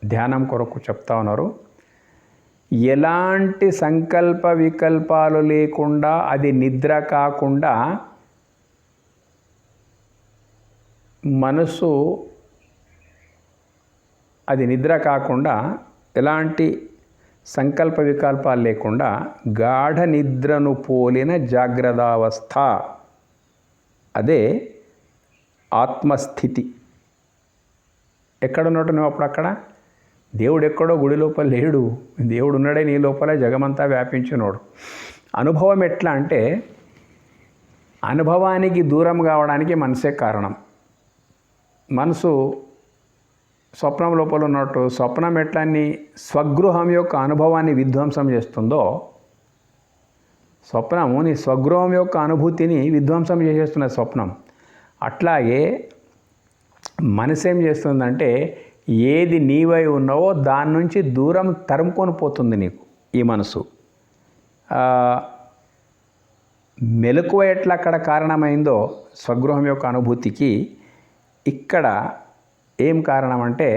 ధ్యానం కొరకు చెప్తా ఉన్నారు. ఎలాంటి సంకల్ప వికల్పాలు లేకుండా అది నిద్ర కాకుండా మనసు అది నిద్ర కాకుండా ఎలాంటి సంకల్ప వికల్పాలు లేకుండా గాఢ నిద్రను పోలిన జాగ్రత్తావస్థ, అదే ఆత్మస్థితి. ఎక్కడున్నట్టు నువ్వు అప్పుడు అక్కడ దేవుడు ఎక్కడో గుడి లోపల లేడు, దేవుడు ఉన్నాడే నీ లోపల జగమంతా వ్యాపించినోడు. అనుభవం ఎట్లా అంటే అనుభవానికి దూరం కావడానికి మనసే కారణం. మనసు స్వప్నం లోపల ఉన్నట్టు స్వప్నం ఎట్లా నీ స్వగృహం యొక్క అనుభవాన్ని విధ్వంసం చేస్తుందో స్వప్నము నీ స్వగృహం యొక్క అనుభూతిని విధ్వంసం చేసేస్తున్నది స్వప్నం. అట్లాగే మనసు ఏం చేస్తుందంటే ఏది నీవై ఉన్నావో దాని నుంచి దూరం తరుముకొని పోతుంది నీకు ఈ మనసు. మెలకువ ఎట్లా అక్కడ కారణమైందో స్వగృహం యొక్క అనుభూతికి, ఇక్కడ ఏం కారణం అంటే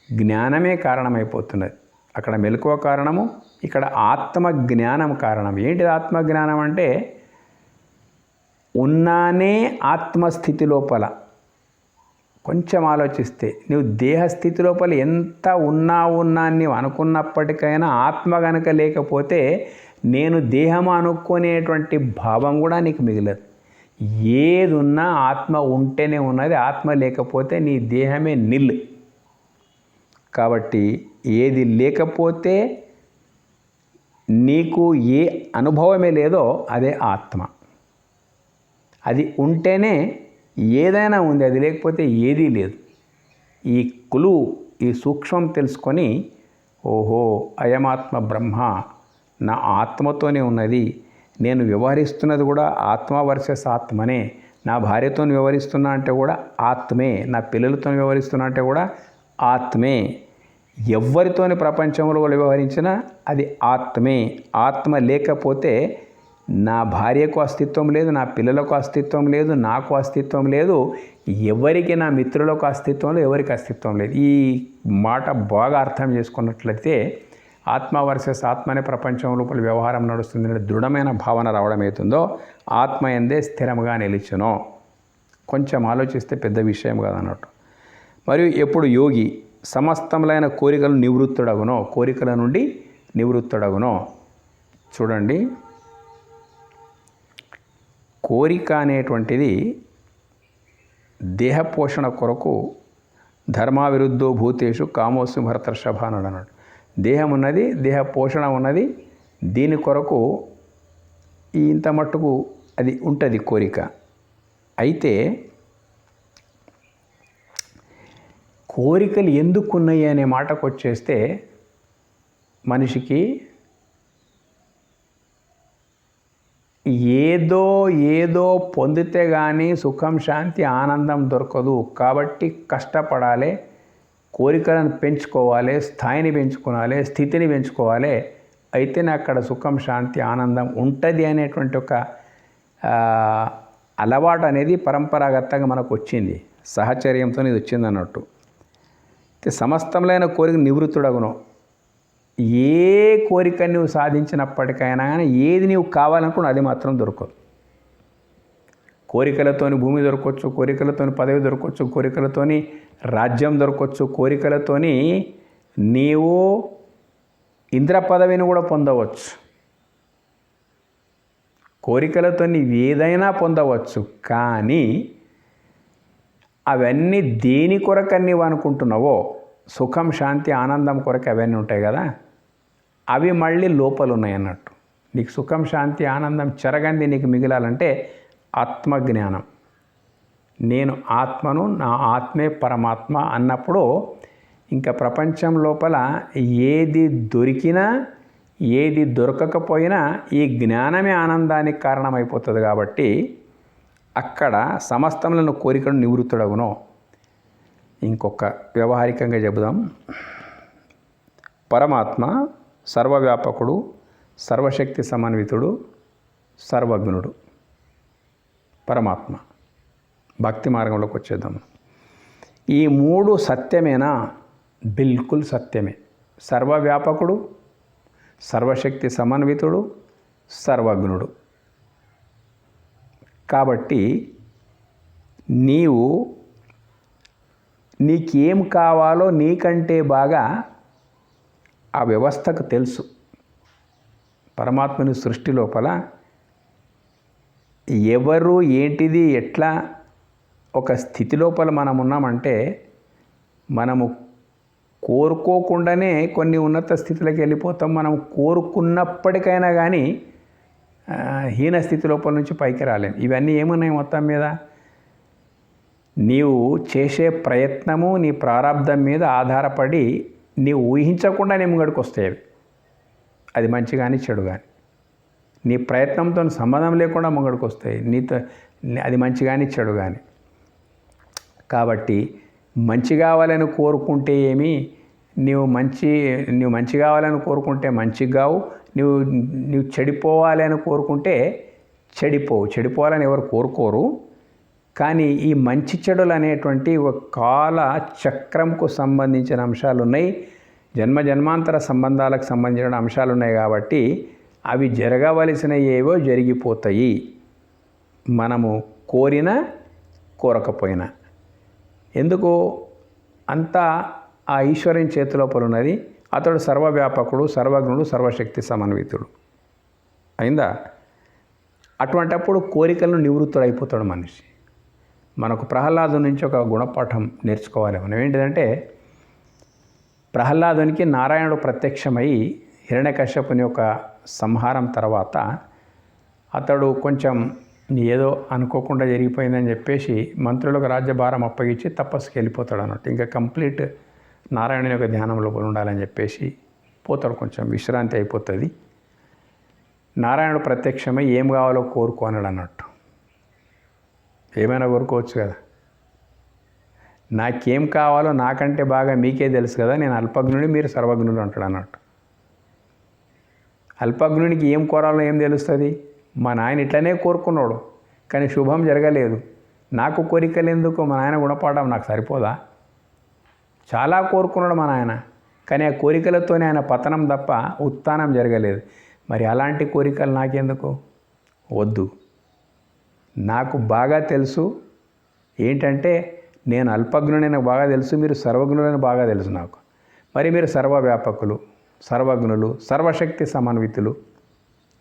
జ్ఞానమే కారణమైపోతున్నది. అక్కడ మెలకువ కారణము, ఇక్కడ ఆత్మజ్ఞానం కారణం. ఏంటిది ఆత్మజ్ఞానం అంటే ఉన్నానే ఆత్మస్థితి లోపల. కొంచెం ఆలోచిస్తే నువ్వు దేహస్థితి లోపల ఎంత ఉన్నా నీవు అనుకున్నప్పటికైనా ఆత్మ కనుక లేకపోతే నేను దేహం అనుకునేటువంటి భావం కూడా నీకు మిగలదు. ఏది ఉన్నా ఆత్మ ఉంటేనే ఉన్నది, ఆత్మ లేకపోతే నీ దేహమే నిల్. కాబట్టి ఏది లేకపోతే నీకు ఏ అనుభవమే లేదో అదే ఆత్మ. అది ఉంటేనే ఏదైనా ఉంది, అది లేకపోతే ఏదీ లేదు. ఈ కులు ఈ సూక్ష్మం తెలుసుకొని ఓహో అయమాత్మ బ్రహ్మ, నా ఆత్మతోనే ఉన్నది, నేను వ్యవహరిస్తున్నది కూడా ఆత్మ వర్సెస్ ఆత్మనే, నా భార్యతో వ్యవహరిస్తున్నా అంటే కూడా ఆత్మే, నా పిల్లలతో వ్యవహరిస్తున్నా అంటే కూడా ఆత్మే, ఎవరితోని ప్రపంచంలో వ్యవహరించినా అది ఆత్మే. ఆత్మ లేకపోతే నా భార్యకు అస్తిత్వం లేదు, నా పిల్లలకు అస్తిత్వం లేదు, నాకు అస్తిత్వం లేదు, ఎవరికి నా మిత్రులకు అస్తిత్వం లేదు, ఎవరికి అస్తిత్వం లేదు. ఈ మాట బాగా అర్థం చేసుకున్నట్లయితే ఆత్మ వర్సెస్ ఆత్మనే ప్రపంచం లోపల వ్యవహారం నడుస్తుంది దృఢమైన భావన రావడం అవుతుందో ఆత్మ ఎందే స్థిరంగా నిలిచునో. కొంచెం ఆలోచిస్తే పెద్ద విషయం కాదన్నట్టు. మరియు ఎప్పుడు యోగి సమస్తములైన కోరికలు నివృత్తుడగునో, కోరికల నుండి నివృత్తుడగునో. చూడండి, కోరిక అనేటువంటిది దేహ పోషణ కొరకు ధర్మావిరుద్ధో భూతేషు కామోస్మి భరతర్షభ అన్నాడు. దేహం ఉన్నది, దేహ పోషణ ఉన్నది, దీని కొరకు ఇంత మట్టుకు అది ఉంటుంది కోరిక. అయితే కోరికలు ఎందుకున్నాయి అనే మాటకు వచ్చేస్తే మనిషికి ఏదో పొందితే కానీ సుఖం శాంతి ఆనందం దొరకదు. కాబట్టి కష్టపడాలి, కోరికలను పెంచుకోవాలి, స్థాయిని పెంచుకోవాలి, స్థితిని పెంచుకోవాలి, అయితేనే అక్కడ సుఖం, శాంతి, ఆనందం ఉంటుంది అనేటువంటి ఒక అలవాటు అనేది పరంపరాగతంగా మనకు వచ్చింది, సహచర్యంతో ఇది వచ్చింది అన్నట్టు. సమస్తములైన కోరిక నివృత్తుడగును. ఏ కోరిక నువ్వు సాధించినప్పటికైనా కానీ ఏది నీవు కావాలనుకున్నా అది మాత్రం దొరకదు. కోరికలతోని భూమి దొరకవచ్చు, కోరికలతోని పదవి దొరకవచ్చు, కోరికలతోని రాజ్యం దొరకవచ్చు, కోరికలతోని నీవు ఇంద్ర పదవిని కూడా పొందవచ్చు, కోరికలతో నీవు ఏదైనా పొందవచ్చు. కానీ అవన్నీ దేని కొరకు నీవు అనుకుంటున్నావో, సుఖం, శాంతి, ఆనందం కొరకు అవన్నీ ఉంటాయి కదా, అవి మళ్ళీ లోపల ఉన్నాయి అన్నట్టు. నీకు సుఖం, శాంతి, ఆనందం చెరగంది నీకు మిగిలాలంటే ఆత్మజ్ఞానం. నేను ఆత్మను, నా ఆత్మే పరమాత్మ అన్నప్పుడు ఇంకా ప్రపంచం లోపల ఏది దొరికినా ఏది దొరకకపోయినా ఈ జ్ఞానమే ఆనందానికి కారణమైపోతుంది. కాబట్టి అక్కడ సమస్తములను కోరికను నివృత్తుడగును. ఇంకొక వ్యవహారికంగా చెబుదాం. పరమాత్మ సర్వవ్యాపకుడు, సర్వశక్తి సమన్వితుడు, సర్వజ్ఞుడు. పరమాత్మ భక్తి మార్గంలోకి వచ్చేద్దాం. ఈ మూడు సత్యమేనా? బిల్కుల్ సత్యమే. సర్వవ్యాపకుడు, సర్వశక్తి సమన్వితుడు, సర్వజ్ఞుడు. కాబట్టి నీకేం కావాలో నీకంటే బాగా ఆ వ్యవస్థకు తెలుసు. పరమాత్మని సృష్టి లోపల ఎవరు ఏంటిది ఎట్లా ఒక స్థితి లోపల మనం ఉన్నామంటే, మనము కోరుకోకుండానే కొన్ని ఉన్నత స్థితిలోకి వెళ్ళిపోతాం. మనం కోరుకున్నప్పటికైనా కానీ హీన స్థితి లోపల నుంచి పైకి రాలేం. ఇవన్నీ ఏమున్నాయి మొత్తం మీద? నీవు చేసే ప్రయత్నము, నీ ప్రారంధం మీద ఆధారపడి నీవు ఊహించకుండా నీ ముంగడికి వస్తాయి అవి. అది మంచి కానీ చెడు కానీ నీ ప్రయత్నంతో సంబంధం లేకుండా ముంగడికి వస్తాయి. నీతో అది మంచి కానీ చెడు కానీ. కాబట్టి మంచి కావాలని కోరుకుంటే ఏమి, నువ్వు మంచి కావాలని కోరుకుంటే మంచిగా కావు, నువ్వు చెడిపోవాలని కోరుకుంటే చెడిపోవాలని ఎవరు కోరుకోరు. కానీ ఈ మంచి చెడులు అనేటువంటి ఒక కాల చక్రంకు సంబంధించిన అంశాలు ఉన్నాయి, జన్మాంతర సంబంధాలకు సంబంధించిన అంశాలు ఉన్నాయి. కాబట్టి అవి జరగవలసిన ఏవో జరిగిపోతాయి, మనము కోరినా కోరకపోయినా. ఎందుకు? అంతా ఆ ఈశ్వరుని చేతిలోపల ఉన్నది. అతడు సర్వవ్యాపకుడు, సర్వజ్ఞుడు, సర్వశక్తి సమన్వితుడు. అయిందా? అటువంటప్పుడు కోరికలను నివృత్తుడు అయిపోతాడు మనిషి. మనకు ప్రహ్లాదు నుంచి ఒక గుణపాఠం నేర్చుకోవాలి మనం. ఏంటిదంటే, ప్రహ్లాదునికి నారాయణుడు ప్రత్యక్షమై హిరణ్యకశ్యపుని యొక్క సంహారం తర్వాత అతడు కొంచెం ఏదో అనుకోకుండా జరిగిపోయిందని చెప్పేసి మంత్రులకు రాజ్యభారం అప్పగించి తపస్సుకి వెళ్ళిపోతాడు అన్నట్టు. ఇంకా కంప్లీట్ నారాయణుని యొక్క ధ్యానం లోపల ఉండాలని చెప్పేసి పోతాడు. కొంచెం విశ్రాంతి అయిపోతుంది. నారాయణుడు ప్రత్యక్షమై ఏం కావాలో కోరుకోనాడు అన్నట్టు. ఏమైనా కోరుకోవచ్చు కదా. నాకేం కావాలో నాకంటే బాగా మీకే తెలుసు కదా, నేను అల్పజ్ఞుడి, మీరు సర్వజ్ఞుడు అంటాడు అన్నట్టు. అల్పజ్ఞునికి ఏం కోరాలో ఏం తెలుస్తుంది? మా నాయన ఇట్లనే కోరుకున్నాడు కానీ శుభం జరగలేదు. నాకు కోరికలు ఎందుకు? మా నాయన గుణపాఠం నాకు సరిపోదా? చాలా కోరుకున్నాడు మా నాయన, కానీ ఆ కోరికలతోనే ఆయన పతనం తప్ప ఉత్థానం జరగలేదు. మరి అలాంటి కోరికలు నాకెందుకు? వద్దు. నాకు బాగా తెలుసు ఏంటంటే, నేను అల్పజ్ఞుని నాకు బాగా తెలుసు, మీరు సర్వజ్ఞులని బాగా తెలుసు నాకు. మరి మీరు సర్వవ్యాపకులు, సర్వజ్ఞులు, సర్వశక్తి సమన్వితులు.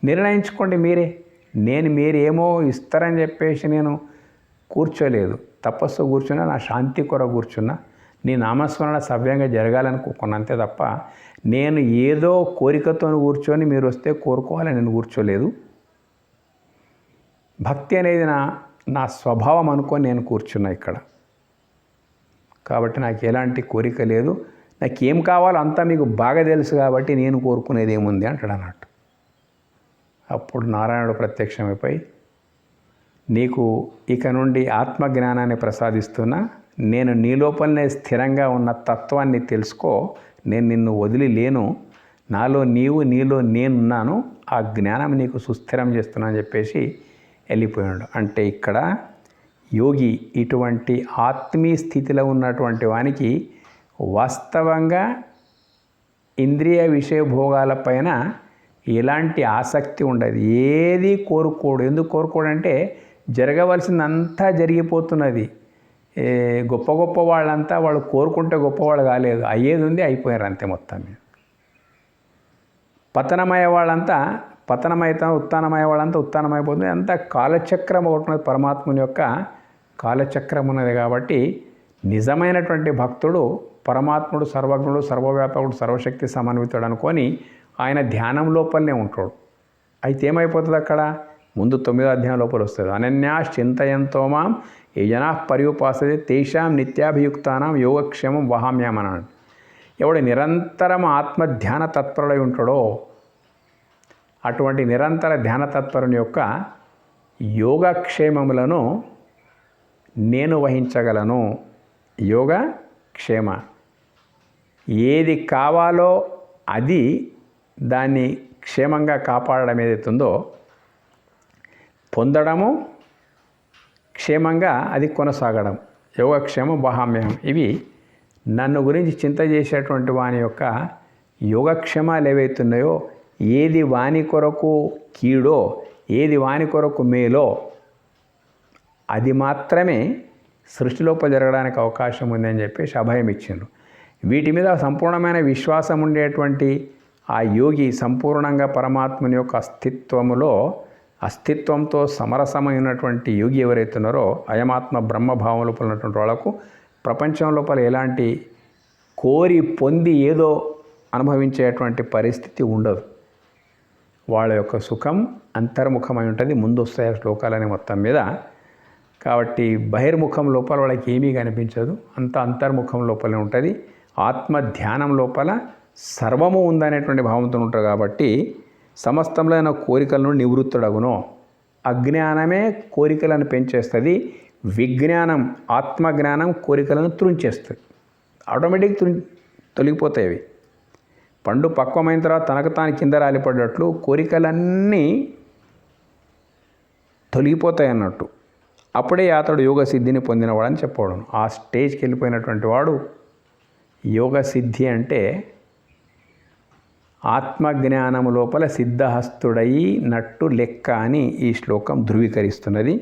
నిర్ణయించుకోండి మీరే. మీరేమో ఇస్తారని చెప్పేసి నేను కూర్చోలేదు. తపస్సు కూర్చున్నా, నా శాంతి కొరకు కూర్చున్నా, నీ నామస్మరణ సవ్యంగా జరగాలనుకోకున్నా అంతే తప్ప నేను ఏదో కోరికతో కూర్చొని మీరు వస్తే కోరుకోవాలని నేను కూర్చోలేదు. భక్తి అనేది నా స్వభావం అనుకొని నేను కూర్చున్నా ఇక్కడ. కాబట్టి నాకు ఎలాంటి కోరిక లేదు. నాకేం కావాలో అంతా మీకు బాగా తెలుసు కాబట్టి నేను కోరుకునేది ఏముంది అంటాడు అన్నట్టు. అప్పుడు నారాయణుడు ప్రత్యక్షమైపోయి, నీకు ఇక నుండి ఆత్మజ్ఞానాన్ని ప్రసాదిస్తున్నా, నేను నీ లోపలనే స్థిరంగా ఉన్న తత్వాన్ని తెలుసుకో, నేను నిన్ను వదిలి లేను, నాలో నీవు నీలో నేనున్నాను, ఆ జ్ఞానం నీకు సుస్థిరం చేస్తున్నా అని చెప్పేసి వెళ్ళిపోయాడు. అంటే ఇక్కడ యోగి ఇటువంటి ఆత్మీయ స్థితిలో ఉన్నటువంటి వానికి వాస్తవంగా ఇంద్రియ విషయ భోగాలపైన ఎలాంటి ఆసక్తి ఉండదు, ఏది కోరుకోడు. ఎందుకు కోరుకోడంటే జరగవలసిందంతా జరిగిపోతున్నది. గొప్ప గొప్ప వాళ్ళంతా వాళ్ళు కోరుకుంటే గొప్పవాళ్ళు కాలేదు, అయ్యేది ఉంది, అయిపోయారు అంతే మొత్తం మీద. పతనమయ్యే వాళ్ళంతా పతనమైతే, ఉత్థానమయ్యే వాళ్ళంతా ఉత్థానమైపోతుంది. అంతా కాలచక్రం ఒకటి ఉన్నది, పరమాత్ముని యొక్క కాలచక్రం ఉన్నది. కాబట్టి నిజమైనటువంటి భక్తుడు పరమాత్ముడు సర్వజ్ఞుడు, సర్వవ్యాపకుడు, సర్వశక్తి సమన్వితుడు అనుకొని ఆయన ధ్యానం లోపలనే ఉంటాడు. అయితే ఏమైపోతుంది అక్కడ ముందు 9వ అధ్యాయం లోపల వస్తుంది. అనన్యాశ్చింతయంతో మాం ఏ జనా పర్యుపాసతే తేషాం నిత్యాభియుక్తానాం యోగక్షేమం వహామ్యామన్నాడు. ఎవడు నిరంతరం ఆత్మధ్యాన తత్పరుడై ఉంటాడో అటువంటి నిరంతర ధ్యాన తత్పరుని యొక్క యోగక్షేమములను నేను వహించగలను. యోగక్షేమ ఏది కావాలో అది దాన్ని క్షేమంగా కాపాడడం ఏదైతుందో, పొందడము, క్షేమంగా అది కొనసాగడం, యోగక్షేమం వహామ్యం. ఇవి నన్ను గురించి చింత చేసేటువంటి వాని యొక్క యోగక్షేమాలు ఏవైతున్నాయో, ఏది వాని కొరకు కీడో, ఏది వాని కొరకు మేలో అది మాత్రమే సృష్టిలోపల జరగడానికి అవకాశం ఉందని చెప్పేసి అభయం ఇచ్చిండ్రు. వీటి మీద సంపూర్ణమైన విశ్వాసం ఉండేటువంటి ఆ యోగి సంపూర్ణంగా పరమాత్మని యొక్క అస్తిత్వంతో సమరసమైనటువంటి యోగి ఎవరైతున్నారో, అయమాత్మ బ్రహ్మభావం లోపల ఉన్నటువంటి వాళ్ళకు ప్రపంచం లోపల ఎలాంటి కోరి పొంది ఏదో అనుభవించేటువంటి పరిస్థితి ఉండదు. వాళ్ళ యొక్క సుఖం అంతర్ముఖమై ఉంటుంది. ముందు వస్తాయి శ్లోకాలని మొత్తం మీద. కాబట్టి బహిర్ముఖం లోపల వాళ్ళకి ఏమీ కనిపించదు, అంత అంతర్ముఖం లోపలనే ఉంటుంది. ఆత్మ ధ్యానం లోపల సర్వము ఉందనేటువంటి భావంతో ఉంటారు. కాబట్టి సమస్తంలో కోరికలను నివృత్తుడగును. అజ్ఞానమే కోరికలను పెంచేస్తుంది, విజ్ఞానం ఆత్మజ్ఞానం కోరికలను త్రుంచేస్తుంది. ఆటోమేటిక్ తొలగిపోతాయి అవి. పండు పక్వమైన తర్వాత తనకు తాను కింద రాలిపడ్డట్లు కోరికలన్నీ తొలగిపోతాయి అన్నట్టు. అప్పుడే అతడు యోగ సిద్ధిని పొందినవాడని చెప్పవడం. ఆ స్టేజ్కి వెళ్ళిపోయినటువంటి వాడు యోగ సిద్ధి అంటే ఆత్మజ్ఞానము లోపల సిద్ధహస్తుడైనట్టు లెక్క అని ఈ శ్లోకం ధృవీకరిస్తున్నది.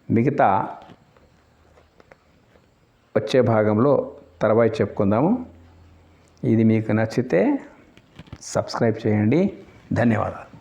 మిగతా వచ్చే భాగంలో తర్వాత చెప్పుకుందాము. ఇది మీకు నచ్చితే సబ్స్క్రైబ్ చేయండి. ధన్యవాదాలు.